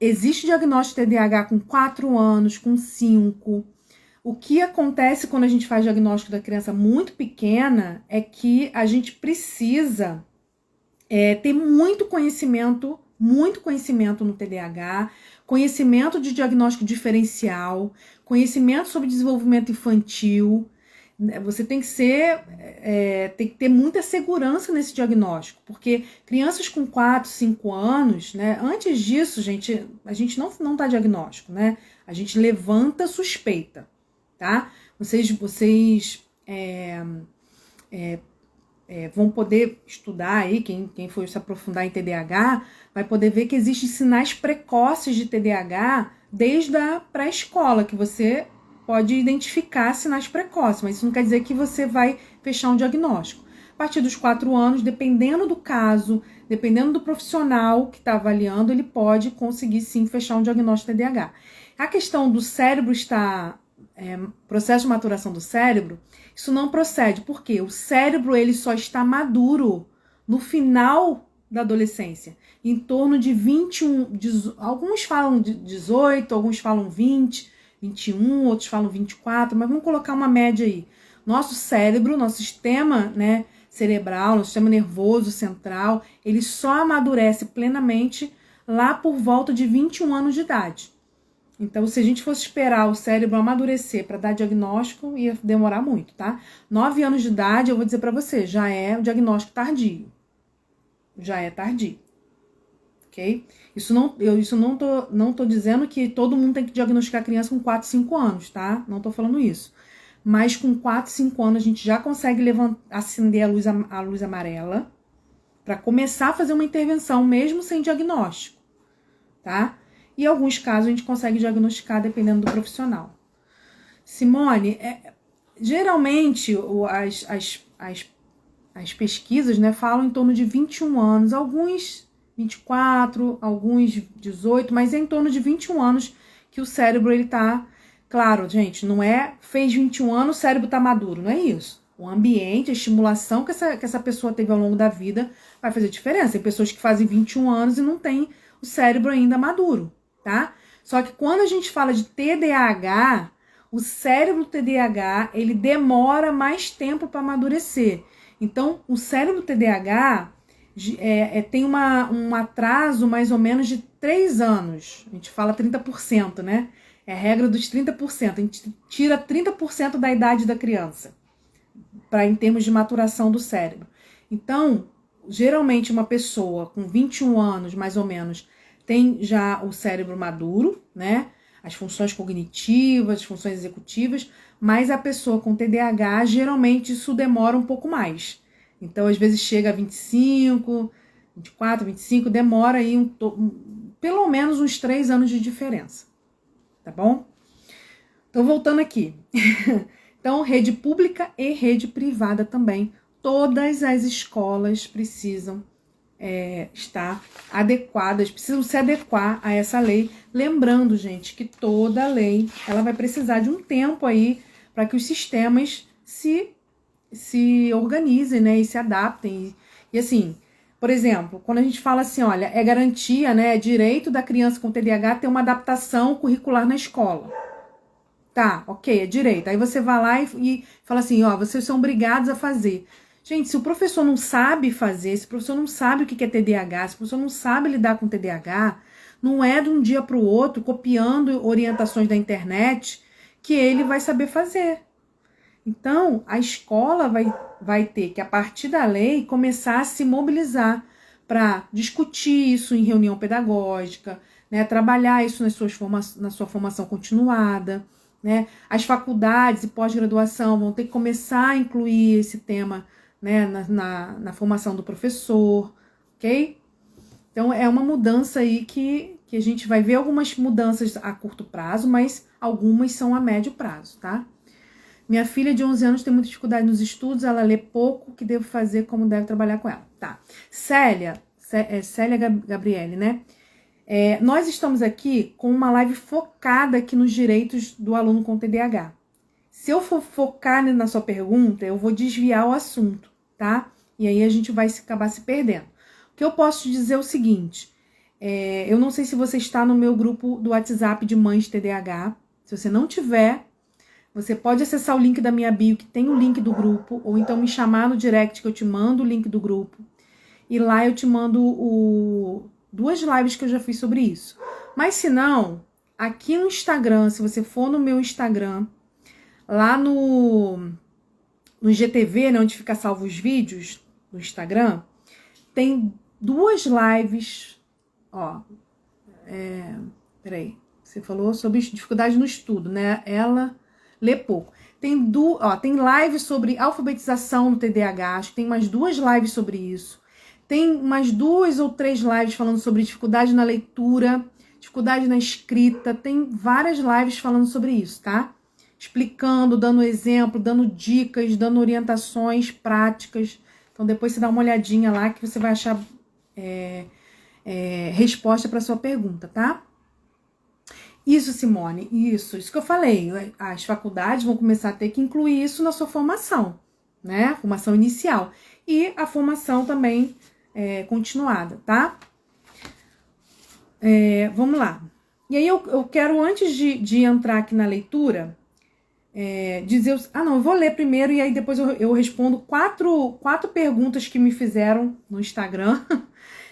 Existe diagnóstico de TDAH com 4 anos, com 5. O que acontece quando a gente faz diagnóstico da criança muito pequena é que a gente precisa ter muito conhecimento no TDAH, conhecimento de diagnóstico diferencial, conhecimento sobre desenvolvimento infantil. Você tem que ter muita segurança nesse diagnóstico, porque crianças com 4, 5 anos, né, antes disso, a gente não dá diagnóstico, né? A gente levanta suspeita, tá? Vocês vão poder estudar aí, quem for se aprofundar em TDAH, vai poder ver que existem sinais precoces de TDAH desde a pré-escola, que você pode identificar sinais precoces, mas isso não quer dizer que você vai fechar um diagnóstico. A partir dos 4 anos, dependendo do caso, dependendo do profissional que está avaliando, ele pode conseguir sim fechar um diagnóstico de TDAH. A questão do cérebro processo de maturação do cérebro, isso não procede, porque o cérebro ele só está maduro no final da adolescência, em torno de 21, alguns falam de 18, alguns falam 20, 21, outros falam 24, mas vamos colocar uma média aí. Nosso cérebro, nosso sistema, né, cerebral, nosso sistema nervoso central, ele só amadurece plenamente lá por volta de 21 anos de idade. Então, se a gente fosse esperar o cérebro amadurecer para dar diagnóstico, ia demorar muito, tá? 9 anos de idade, eu vou dizer para você, já é o diagnóstico tardio. Já é tardio. Ok? Eu não tô dizendo que todo mundo tem que diagnosticar a criança com 4, 5 anos, tá? Não tô falando isso. Mas com 4, 5 anos a gente já consegue acender a luz amarela para começar a fazer uma intervenção, mesmo sem diagnóstico, tá? E em alguns casos a gente consegue diagnosticar dependendo do profissional. Simone, geralmente as pesquisas, né, falam em torno de 21 anos, alguns 24, alguns 18, mas é em torno de 21 anos que o cérebro ele tá... Claro, gente, não fez 21 anos, o cérebro tá maduro, não é isso. O ambiente, a estimulação que essa pessoa teve ao longo da vida vai fazer diferença. Tem pessoas que fazem 21 anos e não tem o cérebro ainda maduro, tá? Só que quando a gente fala de TDAH, o cérebro TDAH, ele demora mais tempo para amadurecer. Então, o cérebro TDAH tem um atraso mais ou menos de 3 anos. A gente fala 30%, né? É a regra dos 30%. A gente tira 30% da idade da criança em termos de maturação do cérebro. Então, geralmente uma pessoa com 21 anos, mais ou menos, tem já o cérebro maduro, né? As funções cognitivas, as funções executivas, mas a pessoa com TDAH, geralmente isso demora um pouco mais. Então, às vezes chega a 25, 24, 25, demora aí pelo menos uns 3 anos de diferença, tá bom? Então, voltando aqui. Então, rede pública e rede privada também. Todas as escolas precisam estar adequadas, precisam se adequar a essa lei. Lembrando, gente, que toda lei ela vai precisar de um tempo aí para que os sistemas se organizem, né, e se adaptem. E assim, por exemplo, quando a gente fala assim, olha, é garantia, né, é direito da criança com TDAH ter uma adaptação curricular na escola. Tá, ok, é direito. Aí você vai lá e fala assim, ó, vocês são obrigados a fazer. Gente, se o professor não sabe fazer, se o professor não sabe o que é TDAH, se o professor não sabe lidar com TDAH, não é de um dia para o outro, copiando orientações da internet, que ele vai saber fazer. Então, a escola vai ter que, a partir da lei, começar a se mobilizar para discutir isso em reunião pedagógica, né, trabalhar isso na sua formação continuada, né? As faculdades e pós-graduação vão ter que começar a incluir esse tema, né, na formação do professor, ok? Então, é uma mudança aí que a gente vai ver algumas mudanças a curto prazo, mas algumas são a médio prazo, tá? Minha filha de 11 anos tem muita dificuldade nos estudos, ela lê pouco, o que devo fazer, como deve trabalhar com ela? Tá. Célia Gabriele, né? Nós estamos aqui com uma live focada aqui nos direitos do aluno com TDAH. Se eu for focar na sua pergunta, eu vou desviar o assunto, tá? E aí a gente vai acabar se perdendo. O que eu posso te dizer é o seguinte, eu não sei se você está no meu grupo do WhatsApp de mães TDAH. Se você não tiver, você pode acessar o link da minha bio, que tem o link do grupo, ou então me chamar no direct, que eu te mando o link do grupo. E lá eu te mando 2 lives que eu já fiz sobre isso. Mas se não, aqui no Instagram, se você for no meu Instagram, lá no GTV, né, onde fica salvo os vídeos do Instagram, tem 2 lives, ó, peraí, você falou sobre dificuldade no estudo, né, ela lê pouco. Tem live sobre alfabetização no TDAH, acho que tem mais 2 lives sobre isso. Tem mais 2 ou 3 lives falando sobre dificuldade na leitura, dificuldade na escrita, tem várias lives falando sobre isso, tá? Explicando, dando exemplo, dando dicas, dando orientações práticas. Então depois você dá uma olhadinha lá que você vai achar resposta para sua pergunta, tá? Isso, Simone, isso que eu falei. As faculdades vão começar a ter que incluir isso na sua formação, né? A formação inicial. E a formação também continuada, tá? Vamos lá. E aí eu quero, antes de entrar aqui na leitura, dizer... eu vou ler primeiro e aí depois eu respondo 4 perguntas que me fizeram no Instagram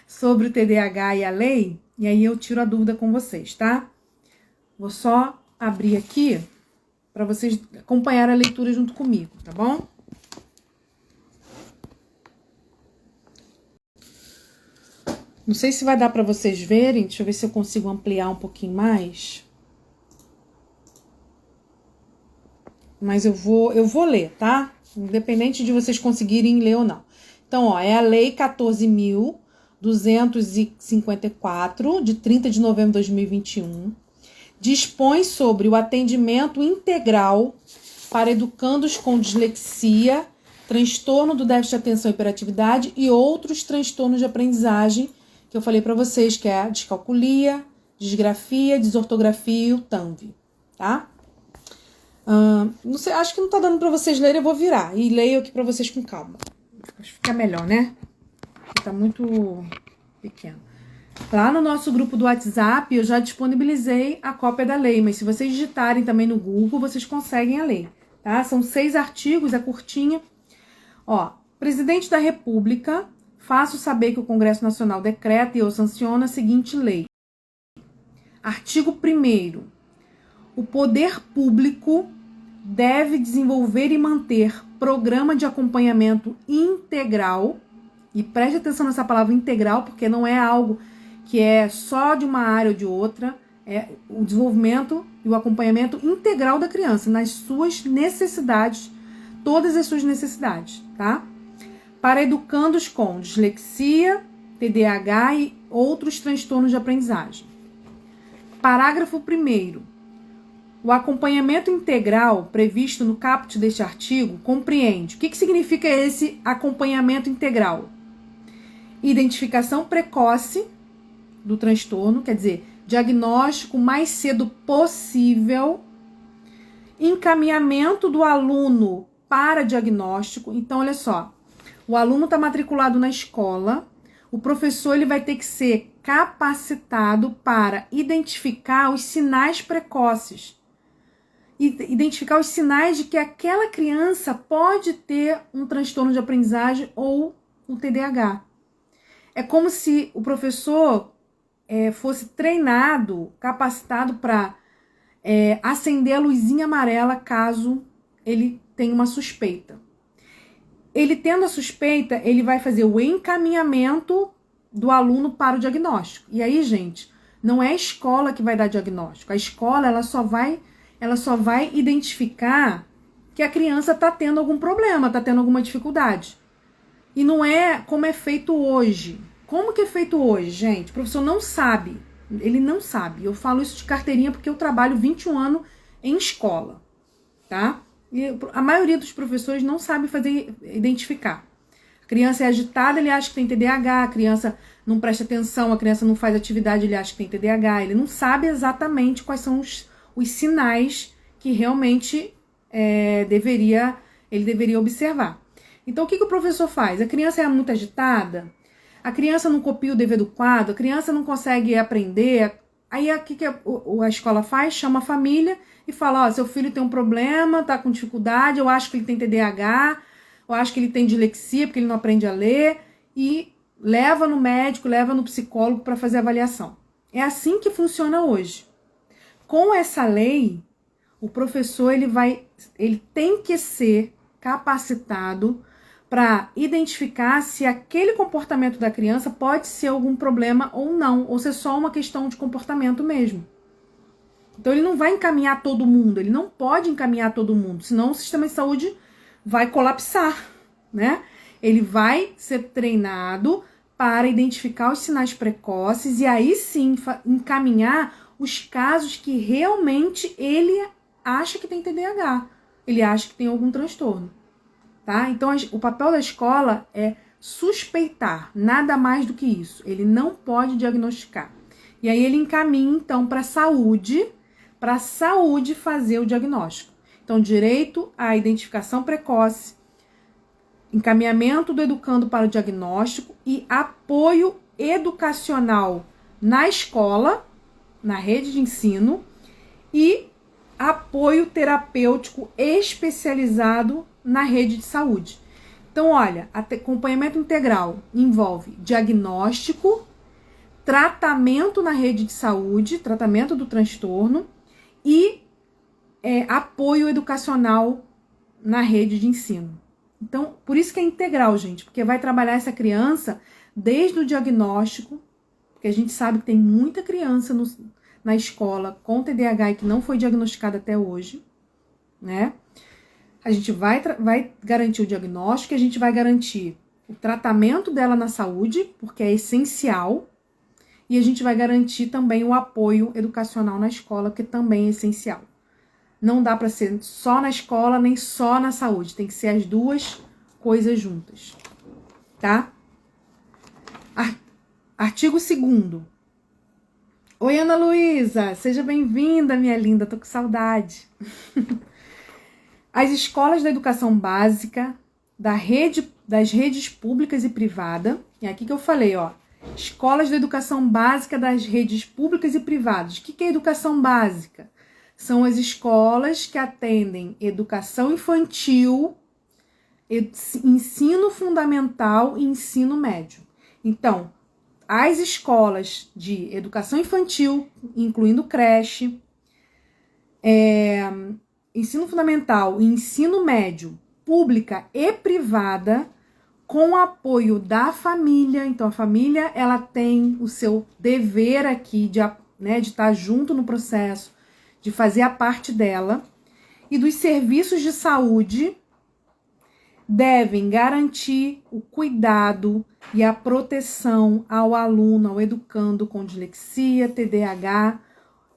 sobre o TDAH e a lei, e aí eu tiro a dúvida com vocês, tá? Vou só abrir aqui para vocês acompanharem a leitura junto comigo, tá bom? Não sei se vai dar para vocês verem, deixa eu ver se eu consigo ampliar um pouquinho mais. Mas eu vou ler, tá? Independente de vocês conseguirem ler ou não. Então, ó, é a Lei 14.254, de 30 de novembro de 2021. Dispõe sobre o atendimento integral para educandos com dislexia, transtorno do déficit de atenção e hiperatividade e outros transtornos de aprendizagem, que eu falei para vocês, que é a descalculia, disgrafia, desortografia e o TANV, tá? Não sei, acho que não tá dando para vocês lerem, eu vou virar e leio aqui para vocês com calma. Acho que fica melhor, né? Tá muito pequeno. Lá no nosso grupo do WhatsApp, eu já disponibilizei a cópia da lei, mas se vocês digitarem também no Google, vocês conseguem a lei, tá? São 6 artigos, é curtinha. Ó, Presidente da República, faço saber que o Congresso Nacional decreta e eu sanciono a seguinte lei. Artigo 1º. O poder público deve desenvolver e manter programa de acompanhamento integral, e preste atenção nessa palavra integral, porque não é algo que é só de uma área ou de outra, é o desenvolvimento e o acompanhamento integral da criança, nas suas necessidades, todas as suas necessidades, tá? para educandos com dislexia, TDAH e outros transtornos de aprendizagem. Parágrafo 1º. O acompanhamento integral previsto no caput deste artigo compreende. O que significa esse acompanhamento integral? Identificação precoce do transtorno, quer dizer, diagnóstico mais cedo possível, encaminhamento do aluno para diagnóstico. Então, olha só, o aluno está matriculado na escola, o professor ele vai ter que ser capacitado para identificar os sinais precoces, identificar os sinais de que aquela criança pode ter um transtorno de aprendizagem ou um TDAH. É como se o professor fosse treinado, capacitado para acender a luzinha amarela caso ele tenha uma suspeita. Ele tendo a suspeita, ele vai fazer o encaminhamento do aluno para o diagnóstico. E aí, gente, não é a escola que vai dar diagnóstico. A escola, ela só vai identificar que a criança está tendo algum problema, está tendo alguma dificuldade. E não é como é feito hoje. Como que é feito hoje, gente? O professor não sabe. Ele não sabe. Eu falo isso de carteirinha porque eu trabalho 21 anos em escola, tá? E a maioria dos professores não sabe identificar. A criança é agitada, ele acha que tem TDAH, a criança não presta atenção, a criança não faz atividade, ele acha que tem TDAH. Ele não sabe exatamente quais são os sinais que realmente ele deveria observar. Então, o que o professor faz? A criança é muito agitada, a criança não copia o dever do quadro, a criança não consegue aprender. Aí, o que a escola faz? Chama a família e fala, seu filho tem um problema, tá com dificuldade, eu acho que ele tem TDAH, eu acho que ele tem dislexia, porque ele não aprende a ler, e leva no médico, leva no psicólogo para fazer avaliação. É assim que funciona hoje. Com essa lei, o professor ele tem que ser capacitado para identificar se aquele comportamento da criança pode ser algum problema ou não, ou se é só uma questão de comportamento mesmo. Então ele não vai encaminhar todo mundo, ele não pode encaminhar todo mundo, senão o sistema de saúde vai colapsar, né? Ele vai ser treinado para identificar os sinais precoces e aí sim encaminhar os casos que realmente ele acha que tem TDAH, ele acha que tem algum transtorno, tá? Então o papel da escola é suspeitar, nada mais do que isso. Ele não pode diagnosticar. E aí ele encaminha então para a saúde fazer o diagnóstico. Então, direito à identificação precoce, encaminhamento do educando para o diagnóstico e apoio educacional na escola, na rede de ensino, e apoio terapêutico especializado na rede de saúde. Então, olha, acompanhamento integral envolve diagnóstico, tratamento na rede de saúde, tratamento do transtorno e apoio educacional na rede de ensino. Então, por isso que é integral, gente, porque vai trabalhar essa criança desde o diagnóstico, porque a gente sabe que tem muita criança na escola com TDAH e que não foi diagnosticada até hoje, né? A gente vai garantir o diagnóstico, a gente vai garantir o tratamento dela na saúde, porque é essencial, e a gente vai garantir também o apoio educacional na escola, que também é essencial. Não dá para ser só na escola, nem só na saúde. Tem que ser as duas coisas juntas, tá? Artigo 2º. Oi, Ana Luísa, seja bem-vinda, minha linda, tô com saudade. As escolas da educação básica, das redes públicas e privadas, é aqui que eu falei, ó, escolas da educação básica das redes públicas e privadas. O que é educação básica? São as escolas que atendem educação infantil, ensino fundamental e ensino médio. Então, as escolas de educação infantil, incluindo creche, ensino fundamental e ensino médio, pública e privada, com apoio da família. Então, a família ela tem o seu dever aqui de estar junto no processo, de fazer a parte dela, e dos serviços de saúde devem garantir o cuidado e a proteção ao aluno, ao educando com dislexia, TDAH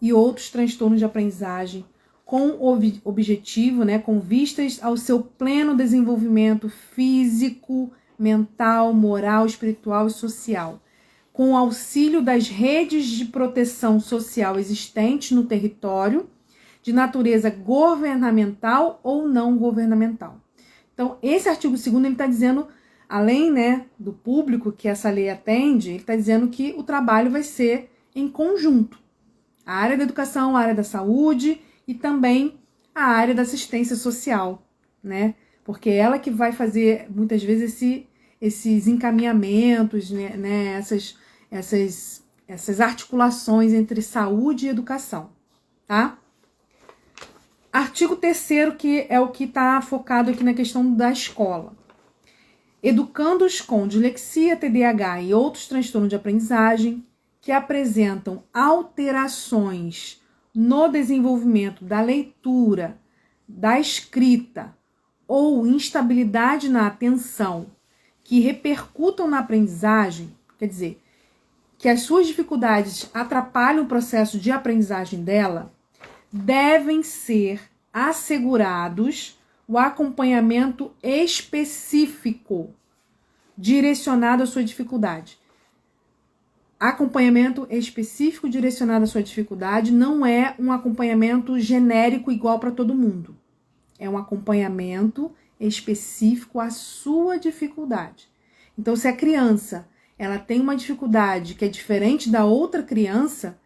e outros transtornos de aprendizagem, com objetivo, com vistas ao seu pleno desenvolvimento físico, mental, moral, espiritual e social, com o auxílio das redes de proteção social existentes no território, de natureza governamental ou não governamental. Então, esse artigo 2º, ele está dizendo, além do público que essa lei atende, ele está dizendo que o trabalho vai ser em conjunto. A área da educação, a área da saúde e também a área da assistência social, Porque é ela que vai fazer, muitas vezes, esses encaminhamentos, essas articulações entre saúde e educação, tá? Artigo 3º, que é o que está focado aqui na questão da escola. Educandos com dislexia, TDAH e outros transtornos de aprendizagem que apresentam alterações no desenvolvimento da leitura, da escrita ou instabilidade na atenção que repercutam na aprendizagem, quer dizer, que as suas dificuldades atrapalham o processo de aprendizagem dela, devem ser assegurados o acompanhamento específico direcionado à sua dificuldade. Acompanhamento específico direcionado à sua dificuldade não é um acompanhamento genérico igual para todo mundo. É um acompanhamento específico à sua dificuldade. Então, se a criança ela tem uma dificuldade que é diferente da outra criança,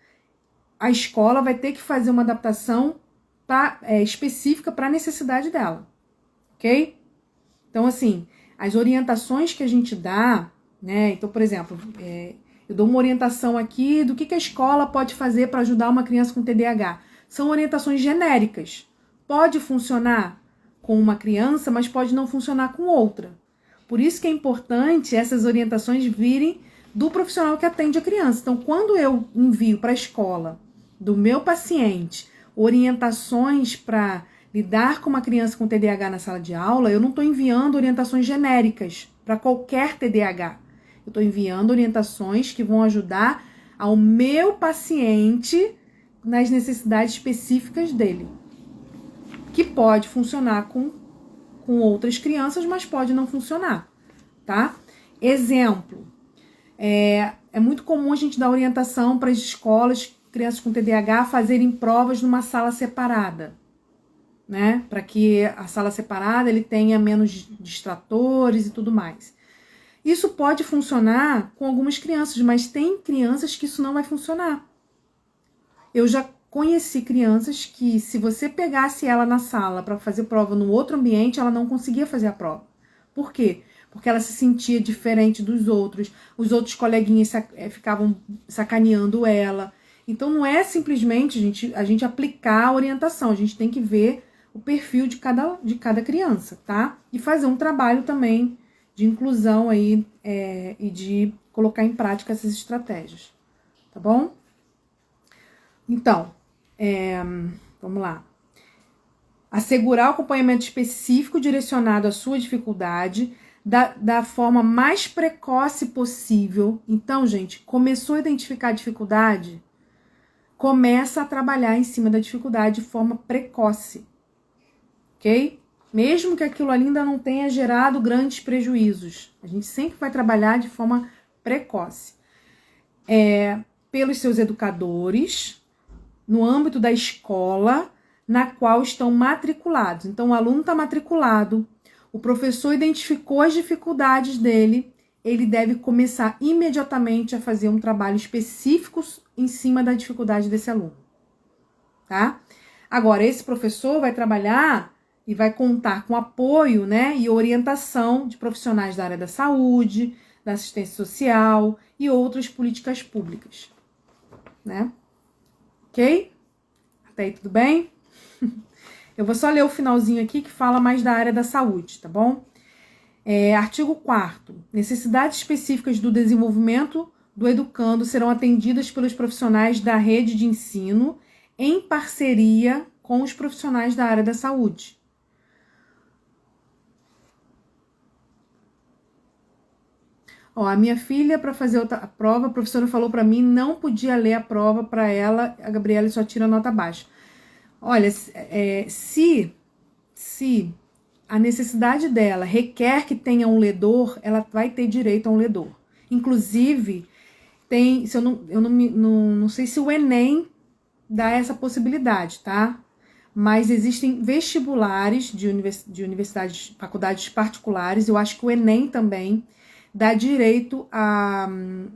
a escola vai ter que fazer uma adaptação específica para a necessidade dela, ok? Então, assim, as orientações que a gente dá, Então, por exemplo, eu dou uma orientação aqui do que a escola pode fazer para ajudar uma criança com TDAH. São orientações genéricas. Pode funcionar com uma criança, mas pode não funcionar com outra. Por isso que é importante essas orientações virem do profissional que atende a criança. Então, quando eu envio para a escola do meu paciente orientações para lidar com uma criança com TDAH na sala de aula, eu não estou enviando orientações genéricas para qualquer TDAH. Eu estou enviando orientações que vão ajudar ao meu paciente nas necessidades específicas dele, que pode funcionar com outras crianças, mas pode não funcionar, tá? Exemplo, é muito comum a gente dar orientação para as escolas, crianças com TDAH, fazerem provas numa sala separada, Para que a sala separada ele tenha menos distratores e tudo mais. Isso pode funcionar com algumas crianças, mas tem crianças que isso não vai funcionar. Eu já conheci crianças que, se você pegasse ela na sala para fazer prova no outro ambiente, ela não conseguia fazer a prova. Por quê? Porque ela se sentia diferente dos outros, os outros coleguinhas ficavam sacaneando ela. Então, não é simplesmente a gente aplicar a orientação, a gente tem que ver o perfil de cada criança, tá? E fazer um trabalho também de inclusão aí e de colocar em prática essas estratégias, tá bom? Então, vamos lá. Assegurar o acompanhamento específico direcionado à sua dificuldade da forma mais precoce possível. Então, gente, começou a identificar a dificuldade, começa a trabalhar em cima da dificuldade de forma precoce, ok? Mesmo que aquilo ali ainda não tenha gerado grandes prejuízos. A gente sempre vai trabalhar de forma precoce. Pelos seus educadores, no âmbito da escola na qual estão matriculados. Então, o aluno está matriculado, o professor identificou as dificuldades dele, ele deve começar imediatamente a fazer um trabalho específico em cima da dificuldade desse aluno, tá? Agora, esse professor vai trabalhar e vai contar com apoio, e orientação de profissionais da área da saúde, da assistência social e outras políticas públicas, Ok? Até aí tudo bem? Eu vou só ler o finalzinho aqui que fala mais da área da saúde, tá bom? Artigo 4º. Necessidades específicas do desenvolvimento do educando serão atendidas pelos profissionais da rede de ensino em parceria com os profissionais da área da saúde. Ó, a minha filha, para fazer a prova, a professora falou para mim, não podia ler a prova para ela, a Gabriela só tira nota baixa. Olha, se a necessidade dela requer que tenha um ledor, ela vai ter direito a um ledor. Inclusive, tem, se eu não sei se o Enem dá essa possibilidade, tá? Mas existem vestibulares de universidades, faculdades particulares, eu acho que o Enem também dá direito a,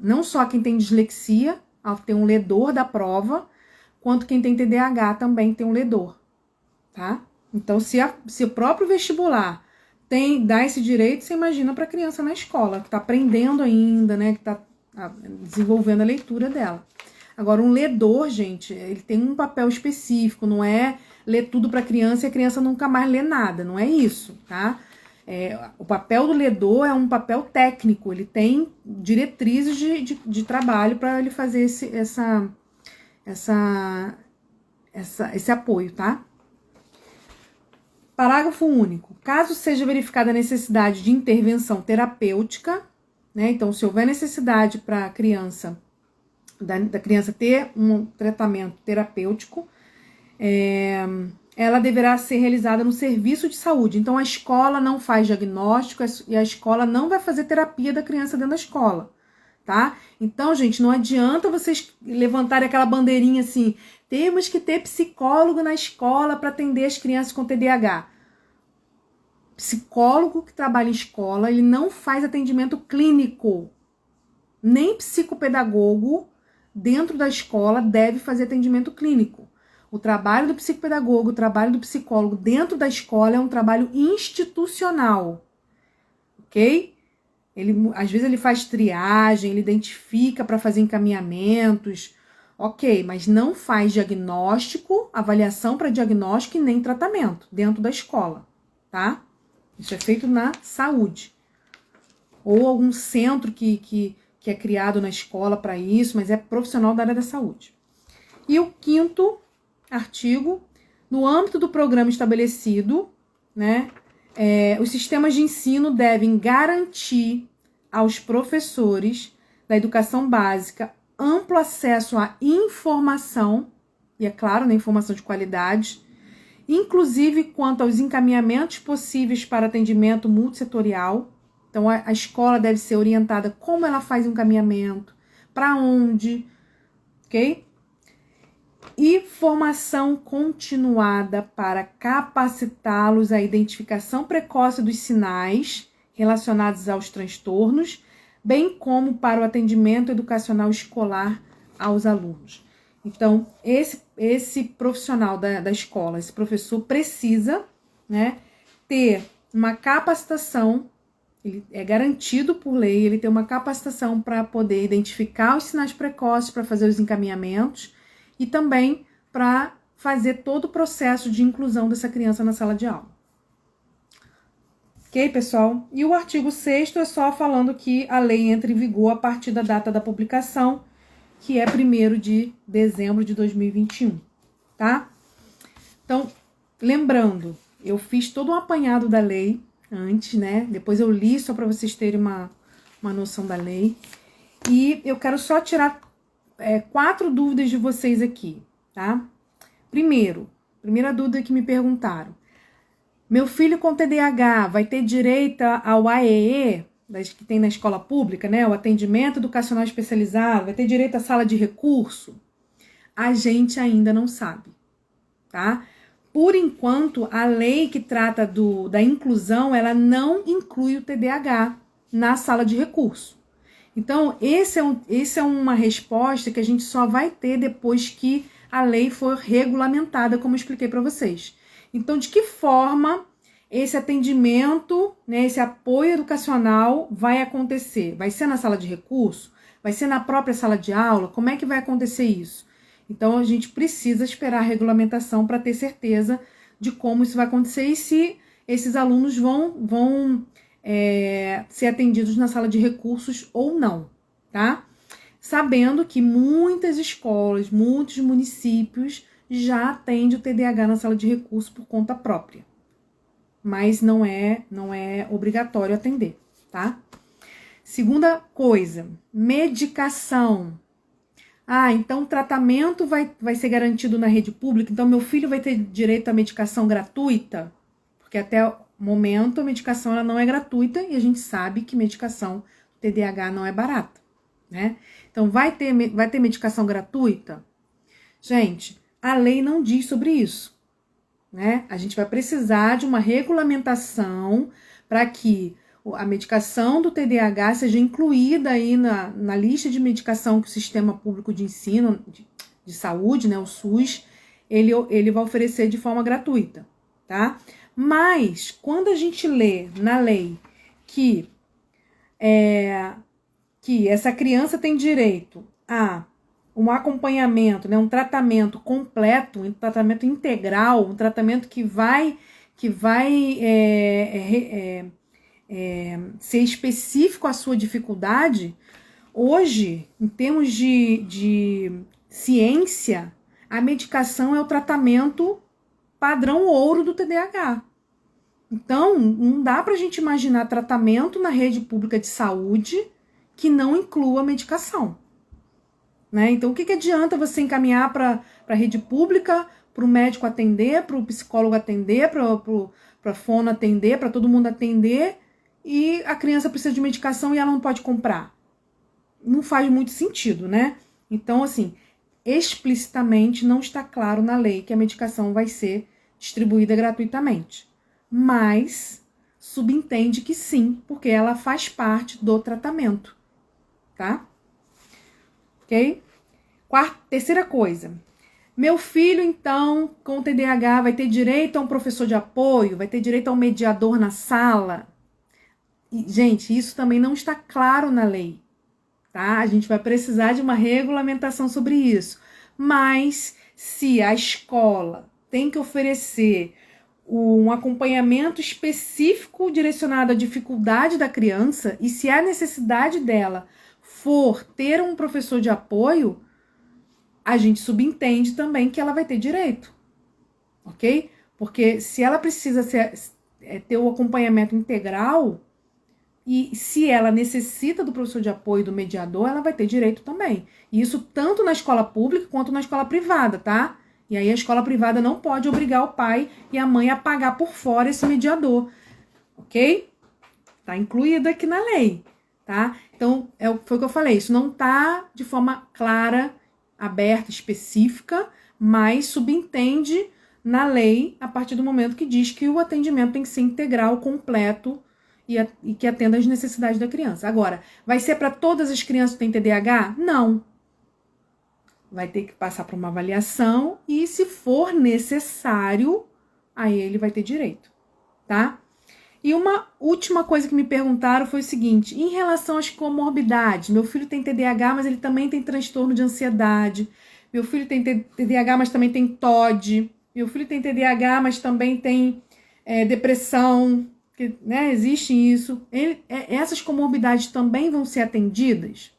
não só quem tem dislexia, a ter um ledor da prova, quanto quem tem TDAH também tem um ledor, tá? Então, se o próprio vestibular dá esse direito, você imagina para a criança na escola, que está aprendendo ainda, né, que está desenvolvendo a leitura dela. Agora, um ledor, gente, ele tem um papel específico, não é ler tudo para a criança e a criança nunca mais lê nada, não é isso, tá? O papel do ledor é um papel técnico, ele tem diretrizes de trabalho para ele fazer esse apoio, tá? Parágrafo único. Caso seja verificada a necessidade de intervenção terapêutica, né? Então, se houver necessidade para a criança, da criança ter um tratamento terapêutico, ela deverá ser realizada no serviço de saúde. Então, a escola não faz diagnóstico e a escola não vai fazer terapia da criança dentro da escola, tá? Então, gente, não adianta vocês levantarem aquela bandeirinha assim, temos que ter psicólogo na escola para atender as crianças com TDAH. Psicólogo que trabalha em escola, ele não faz atendimento clínico. Nem psicopedagogo dentro da escola deve fazer atendimento clínico. O trabalho do psicopedagogo, o trabalho do psicólogo dentro da escola é um trabalho institucional, ok? Às vezes ele faz triagem, ele identifica para fazer encaminhamentos, ok, mas não faz diagnóstico, avaliação para diagnóstico e nem tratamento dentro da escola, tá? Isso é feito na saúde. Ou algum centro que é criado na escola para isso, mas é profissional da área da saúde. E o quinto artigo, no âmbito do programa estabelecido, né, os sistemas de ensino devem garantir aos professores da educação básica amplo acesso à informação, e é claro, na informação de qualidade, inclusive quanto aos encaminhamentos possíveis para atendimento multissetorial. Então, a escola deve ser orientada como ela faz o encaminhamento, para onde, ok? E formação continuada para capacitá-los à identificação precoce dos sinais relacionados aos transtornos, bem como para o atendimento educacional escolar aos alunos. Então, esse profissional da escola, esse professor precisa, né, ter uma capacitação, ele é garantido por lei, ele tem uma capacitação para poder identificar os sinais precoces, para fazer os encaminhamentos e também para fazer todo o processo de inclusão dessa criança na sala de aula. Ok, pessoal? E o artigo 6º é só falando que a lei entra em vigor a partir da data da publicação, que é 1º de dezembro de 2021, tá? Então, lembrando, eu fiz todo um apanhado da lei antes, né? Depois eu li só para vocês terem uma noção da lei. E eu quero só tirar 4 dúvidas de vocês aqui, tá? Primeira dúvida que me perguntaram. Meu filho com TDAH vai ter direito ao AEE, que tem na escola pública, né? O atendimento educacional especializado, vai ter direito à sala de recurso? A gente ainda não sabe, tá? Por enquanto, a lei que trata da inclusão, ela não inclui o TDAH na sala de recurso. Então, esse é uma resposta que a gente só vai ter depois que a lei for regulamentada, como eu expliquei para vocês. Então, de que forma esse atendimento, né, esse apoio educacional vai acontecer? Vai ser na sala de recurso? Vai ser na própria sala de aula? Como é que vai acontecer isso? Então, a gente precisa esperar a regulamentação para ter certeza de como isso vai acontecer e se esses alunos vão ser atendidos na sala de recursos ou não, tá? Sabendo que muitas escolas, muitos municípios já atendem o TDAH na sala de recursos por conta própria. Mas não é obrigatório atender, tá? Segunda coisa, medicação. Então o tratamento vai ser garantido na rede pública, então meu filho vai ter direito à medicação gratuita? Porque até o momento a medicação ela não é gratuita e a gente sabe que medicação TDAH não é barata, né? Então vai ter medicação gratuita? Gente, a lei não diz sobre isso, né? A gente vai precisar de uma regulamentação para que a medicação do TDAH seja incluída aí na lista de medicação que o Sistema Público de Ensino de Saúde, né, o SUS, ele vai oferecer de forma gratuita, tá? Mas, quando a gente lê na lei que essa criança tem direito a um acompanhamento, né, um tratamento completo, um tratamento integral, um tratamento que vai ser específico à sua dificuldade, hoje, em termos de ciência, a medicação é o tratamento padrão ouro do TDAH. Então, não dá pra gente imaginar tratamento na rede pública de saúde que não inclua medicação, né? Então, o que adianta você encaminhar para a rede pública, para o médico atender, para o psicólogo atender, para a fono atender, para todo mundo atender, e a criança precisa de medicação e ela não pode comprar? Não faz muito sentido, né? Então, assim, explicitamente não está claro na lei que a medicação vai ser distribuída gratuitamente. Mas subentende que sim, porque ela faz parte do tratamento, tá? Ok? Terceira coisa. Meu filho, então, com TDAH, vai ter direito a um professor de apoio, vai ter direito a um mediador na sala. E, gente, isso também não está claro na lei, tá? A gente vai precisar de uma regulamentação sobre isso. Mas, se a escola tem que oferecer um acompanhamento específico direcionado à dificuldade da criança, e se a necessidade dela for ter um professor de apoio, a gente subentende também que ela vai ter direito, ok? Porque se ela precisa ter o acompanhamento integral, e se ela necessita do professor de apoio, do mediador, ela vai ter direito também. E isso tanto na escola pública quanto na escola privada, tá? E aí a escola privada não pode obrigar o pai e a mãe a pagar por fora esse mediador, ok? Tá incluído aqui na lei, tá? Então, foi o que eu falei, isso não tá de forma clara, aberta, específica, mas subentende na lei a partir do momento que diz que o atendimento tem que ser integral, completo e que atenda às necessidades da criança. Agora, vai ser para todas as crianças que têm TDAH? Não. Vai ter que passar por uma avaliação e, se for necessário, aí ele vai ter direito, tá? E uma última coisa que me perguntaram foi o seguinte: em relação às comorbidades, meu filho tem TDAH, mas ele também tem transtorno de ansiedade. Meu filho tem TDAH, mas também tem TOD. Meu filho tem TDAH, mas também tem depressão, né? Existe isso. Essas comorbidades também vão ser atendidas?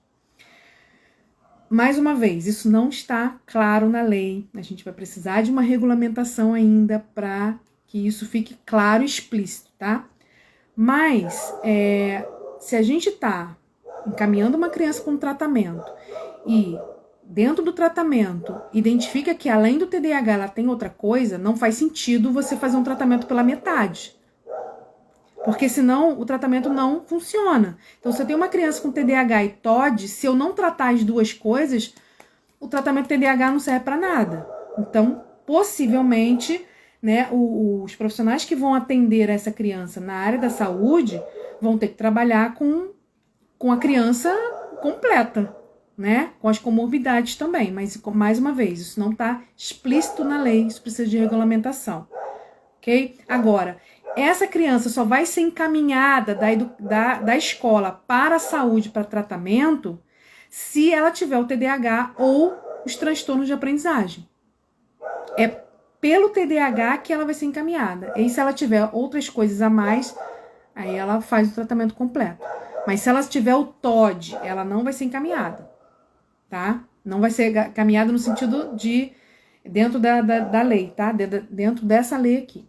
Mais uma vez, isso não está claro na lei. A gente vai precisar de uma regulamentação ainda para que isso fique claro e explícito, tá? Mas, se a gente está encaminhando uma criança com tratamento e, dentro do tratamento, identifica que além do TDAH ela tem outra coisa, não faz sentido você fazer um tratamento pela metade. Porque senão o tratamento não funciona. Então, se eu tenho uma criança com TDAH e TOD, se eu não tratar as duas coisas, o tratamento TDAH não serve para nada. Então, possivelmente, né, os profissionais que vão atender essa criança na área da saúde vão ter que trabalhar com a criança completa, né, com as comorbidades também. Mas, mais uma vez, isso não está explícito na lei, isso precisa de regulamentação. Ok? Agora, essa criança só vai ser encaminhada da escola para a saúde, para tratamento, se ela tiver o TDAH ou os transtornos de aprendizagem. É pelo TDAH que ela vai ser encaminhada. E se ela tiver outras coisas a mais, aí ela faz o tratamento completo. Mas se ela tiver o TOD, ela não vai ser encaminhada, tá? Não vai ser encaminhada no sentido de dentro da lei, tá? Dentro dessa lei aqui,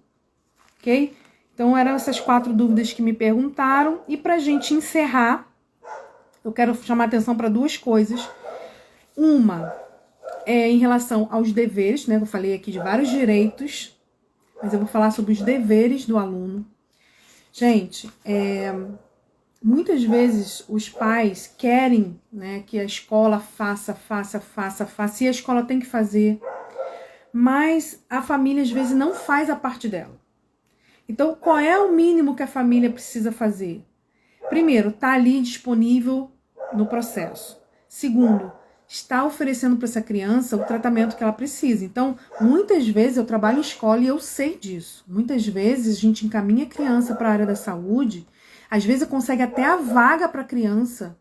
ok? Então, eram essas 4 dúvidas que me perguntaram. E pra gente encerrar, eu quero chamar atenção para duas coisas. Uma é em relação aos deveres, né? Eu falei aqui de vários direitos, mas eu vou falar sobre os deveres do aluno. Gente, muitas vezes os pais querem, né, que a escola faça, e a escola tem que fazer, mas a família às vezes não faz a parte dela. Então, qual é o mínimo que a família precisa fazer? Primeiro, tá ali disponível no processo. Segundo, está oferecendo para essa criança o tratamento que ela precisa. Então, muitas vezes eu trabalho em escola e eu sei disso. Muitas vezes a gente encaminha a criança para a área da saúde, às vezes consegue até a vaga para a criança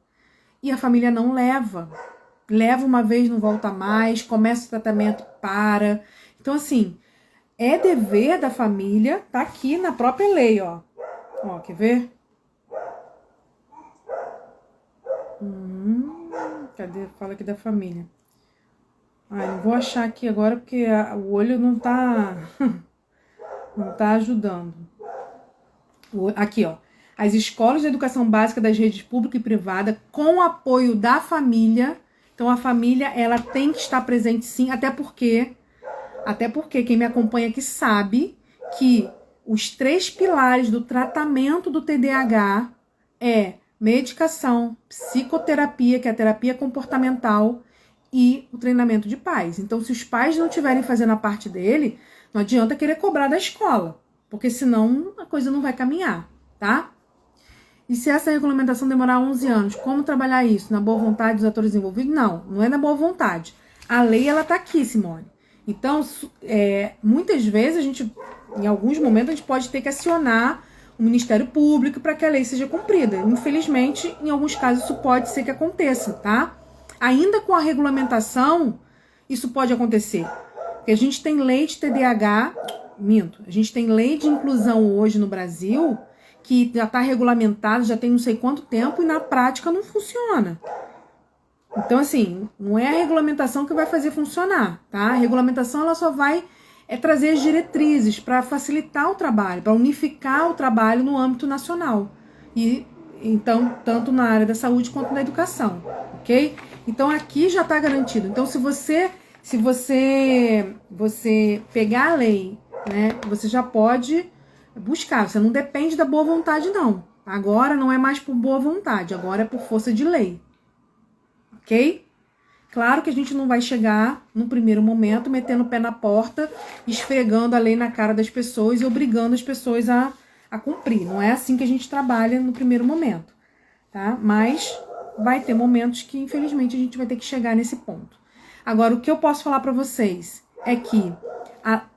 e a família não leva. Leva uma vez, não volta mais, começa o tratamento, para. Então, assim, é dever da família, tá aqui na própria lei, ó. Ó, quer ver? Cadê? Fala aqui da família. Não vou achar aqui agora porque o olho não tá não tá ajudando. Aqui, ó. As escolas de educação básica das redes pública e privada, com apoio da família. Então, a família, ela tem que estar presente sim, até porque quem me acompanha aqui sabe que os 3 pilares do tratamento do TDAH é medicação, psicoterapia, que é a terapia comportamental, e o treinamento de pais. Então, se os pais não estiverem fazendo a parte dele, não adianta querer cobrar da escola, porque senão a coisa não vai caminhar, tá? E se essa regulamentação demorar 11 anos, como trabalhar isso? Na boa vontade dos atores envolvidos? Não, não é na boa vontade. A lei, ela tá aqui, Simone. Então, muitas vezes, em alguns momentos, a gente pode ter que acionar o Ministério Público para que a lei seja cumprida. Infelizmente, em alguns casos, isso pode ser que aconteça, tá? Ainda com a regulamentação, isso pode acontecer. Porque a gente tem lei de TDAH, a gente tem lei de inclusão hoje no Brasil, que já está regulamentado, já tem não sei quanto tempo, e na prática não funciona. Então, assim, não é a regulamentação que vai fazer funcionar, tá? A regulamentação, ela só vai trazer as diretrizes para facilitar o trabalho, para unificar o trabalho no âmbito nacional. E, então, tanto na área da saúde quanto na educação, ok? Então, aqui já está garantido. Então, se você pegar a lei, né, você já pode buscar. Você não depende da boa vontade, não. Agora não é mais por boa vontade, agora é por força de lei. Ok? Claro que a gente não vai chegar, no primeiro momento, metendo o pé na porta, esfregando a lei na cara das pessoas e obrigando as pessoas a cumprir. Não é assim que a gente trabalha no primeiro momento, tá? Mas vai ter momentos que, infelizmente, a gente vai ter que chegar nesse ponto. Agora, o que eu posso falar para vocês é que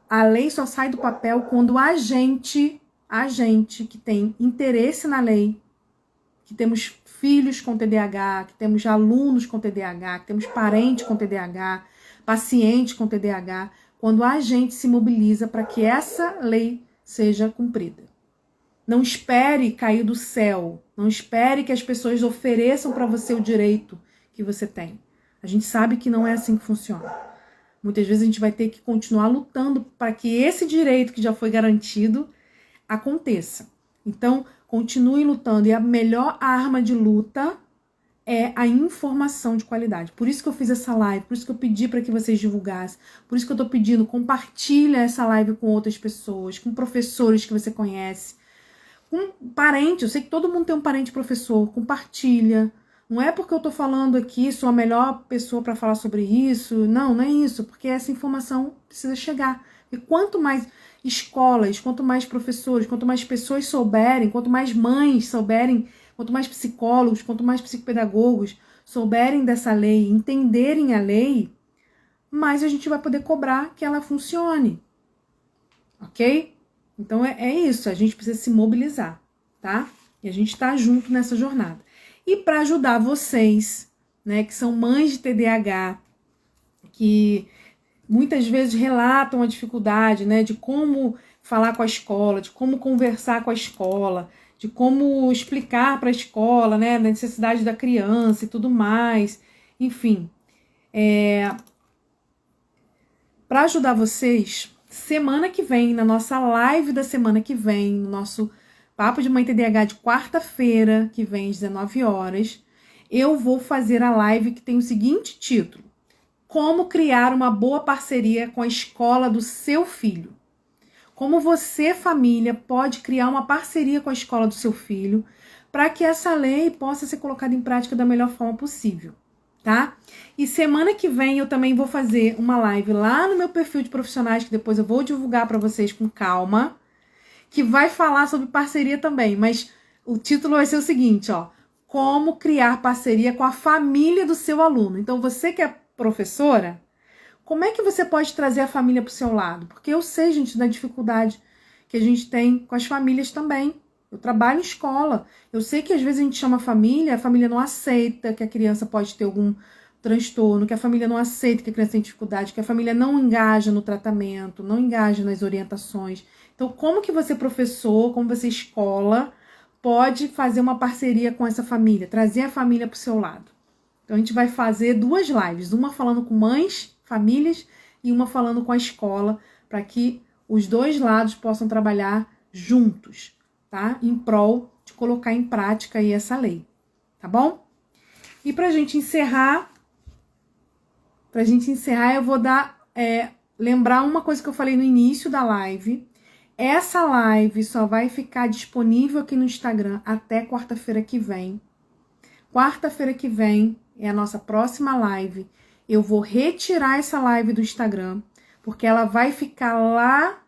a lei só sai do papel quando a gente que tem interesse na lei, que temos filhos com TDAH, que temos alunos com TDAH, que temos parentes com TDAH, pacientes com TDAH, quando a gente se mobiliza para que essa lei seja cumprida. Não espere cair do céu, não espere que as pessoas ofereçam para você o direito que você tem. A gente sabe que não é assim que funciona. Muitas vezes a gente vai ter que continuar lutando para que esse direito que já foi garantido aconteça. Então, continue lutando. E a melhor arma de luta é a informação de qualidade. Por isso que eu fiz essa live, por isso que eu pedi para que vocês divulgassem, por isso que eu tô pedindo, compartilha essa live com outras pessoas, com professores que você conhece, com parente. Eu sei que todo mundo tem um parente professor, compartilha. Não é porque eu tô falando aqui, sou a melhor pessoa para falar sobre isso. Não, não é isso, porque essa informação precisa chegar. E quanto mais escolas, quanto mais professores, quanto mais pessoas souberem, quanto mais mães souberem, quanto mais psicólogos, quanto mais psicopedagogos souberem dessa lei, entenderem a lei, mais a gente vai poder cobrar que ela funcione. Ok? Então é isso, a gente precisa se mobilizar, tá? E a gente tá junto nessa jornada. E para ajudar vocês, né, que são mães de TDAH, que muitas vezes relatam a dificuldade, né, de como falar com a escola, de como conversar com a escola, de como explicar para a escola, né, a necessidade da criança e tudo mais. Enfim, para ajudar vocês, semana que vem, na nossa live da semana que vem, no nosso Papo de Mãe TDAH de quarta-feira, que vem às 19 horas, eu vou fazer a live que tem o seguinte título: Como criar uma boa parceria com a escola do seu filho. Como você, família, pode criar uma parceria com a escola do seu filho para que essa lei possa ser colocada em prática da melhor forma possível, tá? E semana que vem eu também vou fazer uma live lá no meu perfil de profissionais, que depois eu vou divulgar para vocês com calma, que vai falar sobre parceria também, mas o título vai ser o seguinte, ó: Como criar parceria com a família do seu aluno. Então, você que é professora, como é que você pode trazer a família para o seu lado? Porque eu sei, gente, da dificuldade que a gente tem com as famílias também. Eu trabalho em escola. Eu sei que às vezes a gente chama a família não aceita que a criança pode ter algum transtorno, que a família não aceita que a criança tem dificuldade, que a família não engaja no tratamento, não engaja nas orientações. Então, como que você, professor, como você, escola, pode fazer uma parceria com essa família, trazer a família para o seu lado? Então, a gente vai fazer 2 lives, uma falando com mães, famílias, e uma falando com a escola, para que os 2 lados possam trabalhar juntos, tá? Em prol de colocar em prática aí essa lei, tá bom? E pra gente encerrar, eu vou lembrar uma coisa que eu falei no início da live. Essa live só vai ficar disponível aqui no Instagram até quarta-feira que vem. Quarta-feira que vem é a nossa próxima live. Eu vou retirar essa live do Instagram, porque ela vai ficar lá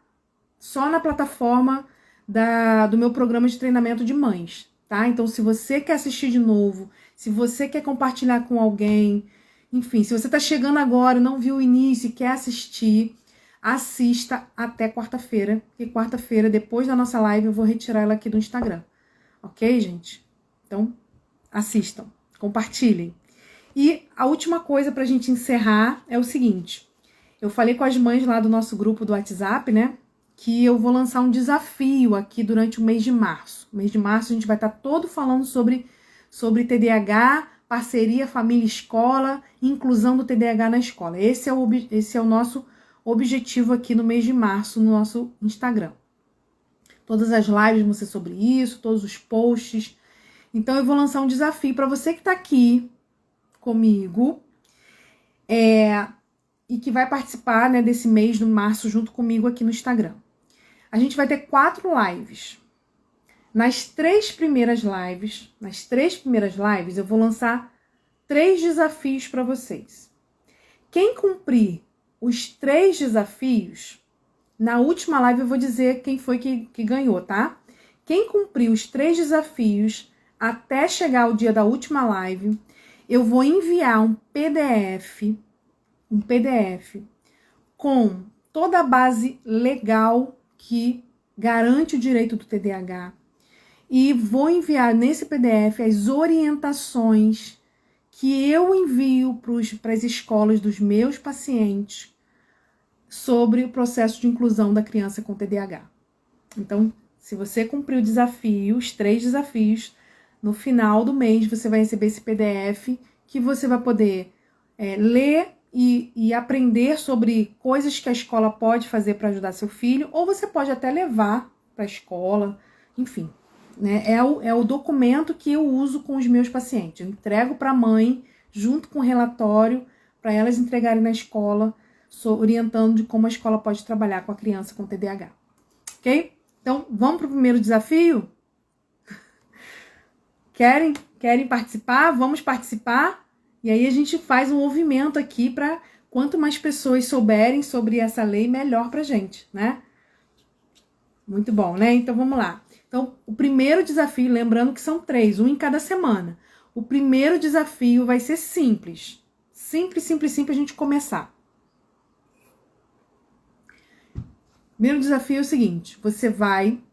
só na plataforma do meu programa de treinamento de mães, tá? Então, se você quer assistir de novo, se você quer compartilhar com alguém, enfim, se você tá chegando agora e não viu o início e quer assistir, assista até quarta-feira, porque quarta-feira, depois da nossa live, eu vou retirar ela aqui do Instagram. Ok, gente? Então, assistam, compartilhem. E a última coisa pra gente encerrar é o seguinte: eu falei com as mães lá do nosso grupo do WhatsApp, né, que eu vou lançar um desafio aqui durante o mês de março. No mês de março a gente vai estar todo falando sobre TDAH, parceria família-escola, inclusão do TDAH na escola. Esse é o nosso objetivo aqui no mês de março no nosso Instagram. Todas as lives vão ser sobre isso, todos os posts. Então eu vou lançar um desafio para você que está aqui comigo e que vai participar, né, desse mês de março junto comigo aqui no Instagram. A gente vai ter 4 lives. Nas 3 primeiras lives, eu vou lançar 3 desafios para vocês. Quem cumprir os 3 desafios, na última live eu vou dizer quem foi que ganhou, tá? Quem cumprir os 3 desafios até chegar o dia da última live, eu vou enviar um PDF com toda a base legal que garante o direito do TDAH. E vou enviar nesse PDF as orientações que eu envio para as escolas dos meus pacientes sobre o processo de inclusão da criança com TDAH. Então, se você cumprir o desafio, os 3 desafios, no final do mês você vai receber esse PDF que você vai poder ler e aprender sobre coisas que a escola pode fazer para ajudar seu filho, ou você pode até levar para a escola, enfim. Né? É o documento que eu uso com os meus pacientes. Eu entrego para a mãe, junto com o relatório, para elas entregarem na escola, orientando de como a escola pode trabalhar com a criança com TDAH. Ok? Então, vamos para o primeiro desafio? Querem participar? Vamos participar? E aí a gente faz um movimento aqui para quanto mais pessoas souberem sobre essa lei, melhor pra gente, né? Muito bom, né? Então vamos lá. Então, o primeiro desafio, lembrando que são 3, um em cada semana. O primeiro desafio vai ser simples. Simples a gente começar. O primeiro desafio é o seguinte: você vai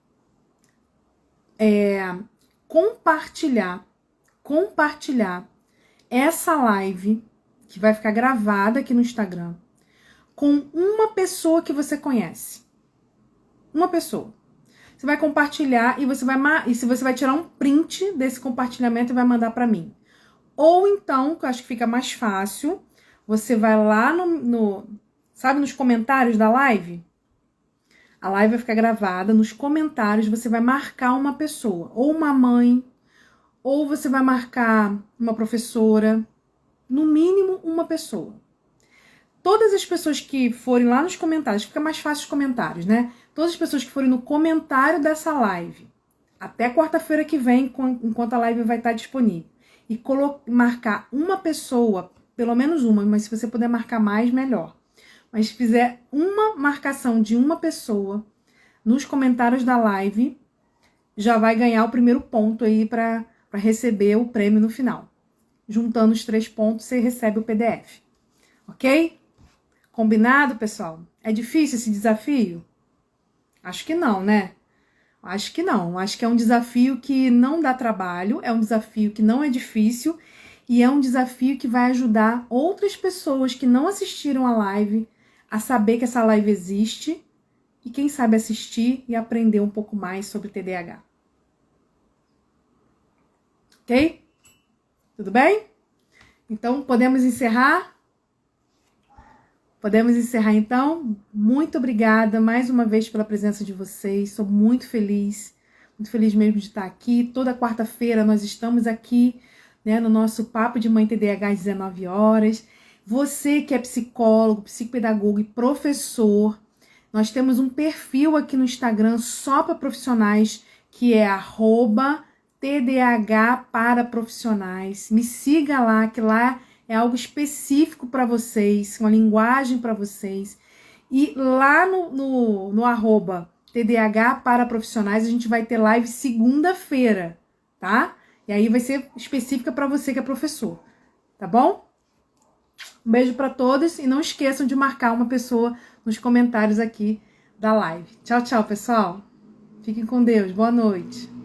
compartilhar essa live, que vai ficar gravada aqui no Instagram, com uma pessoa que você conhece. Uma pessoa. Você vai compartilhar e se você vai tirar um print desse compartilhamento e vai mandar para mim. Ou então, que eu acho que fica mais fácil, você vai lá sabe, nos comentários da live? A live vai ficar gravada, nos comentários você vai marcar uma pessoa, ou uma mãe, ou você vai marcar uma professora, no mínimo uma pessoa. Todas as pessoas que forem lá nos comentários, fica mais fácil os comentários, né? Todas as pessoas que forem no comentário dessa live, até quarta-feira que vem, enquanto a live vai estar disponível, e marcar uma pessoa, pelo menos uma, mas se você puder marcar mais, melhor. Mas se fizer uma marcação de uma pessoa nos comentários da live, já vai ganhar o primeiro ponto aí para receber o prêmio no final. Juntando os 3 pontos, você recebe o PDF. Ok? Combinado, pessoal? É difícil esse desafio? Acho que não, né? Acho que não. Acho que é um desafio que não dá trabalho, é um desafio que não é difícil e é um desafio que vai ajudar outras pessoas que não assistiram a live a saber que essa live existe e quem sabe assistir e aprender um pouco mais sobre TDAH. Ok? Tudo bem? Então, podemos encerrar? Podemos encerrar, então? Muito obrigada mais uma vez pela presença de vocês. Sou muito feliz mesmo de estar aqui. Toda quarta-feira nós estamos aqui, né, no nosso Papo de Mãe TDAH às 19 horas. Você que é psicólogo, psicopedagogo e professor, nós temos um perfil aqui no Instagram só para profissionais, que é @TDAH para profissionais. Me siga lá, que lá é algo específico para vocês, uma linguagem para vocês. E lá no @TDAH para profissionais, a gente vai ter live segunda-feira, tá? E aí vai ser específica para você que é professor, tá bom? Um beijo para todos e não esqueçam de marcar uma pessoa nos comentários aqui da live. Tchau, tchau, pessoal. Fiquem com Deus. Boa noite.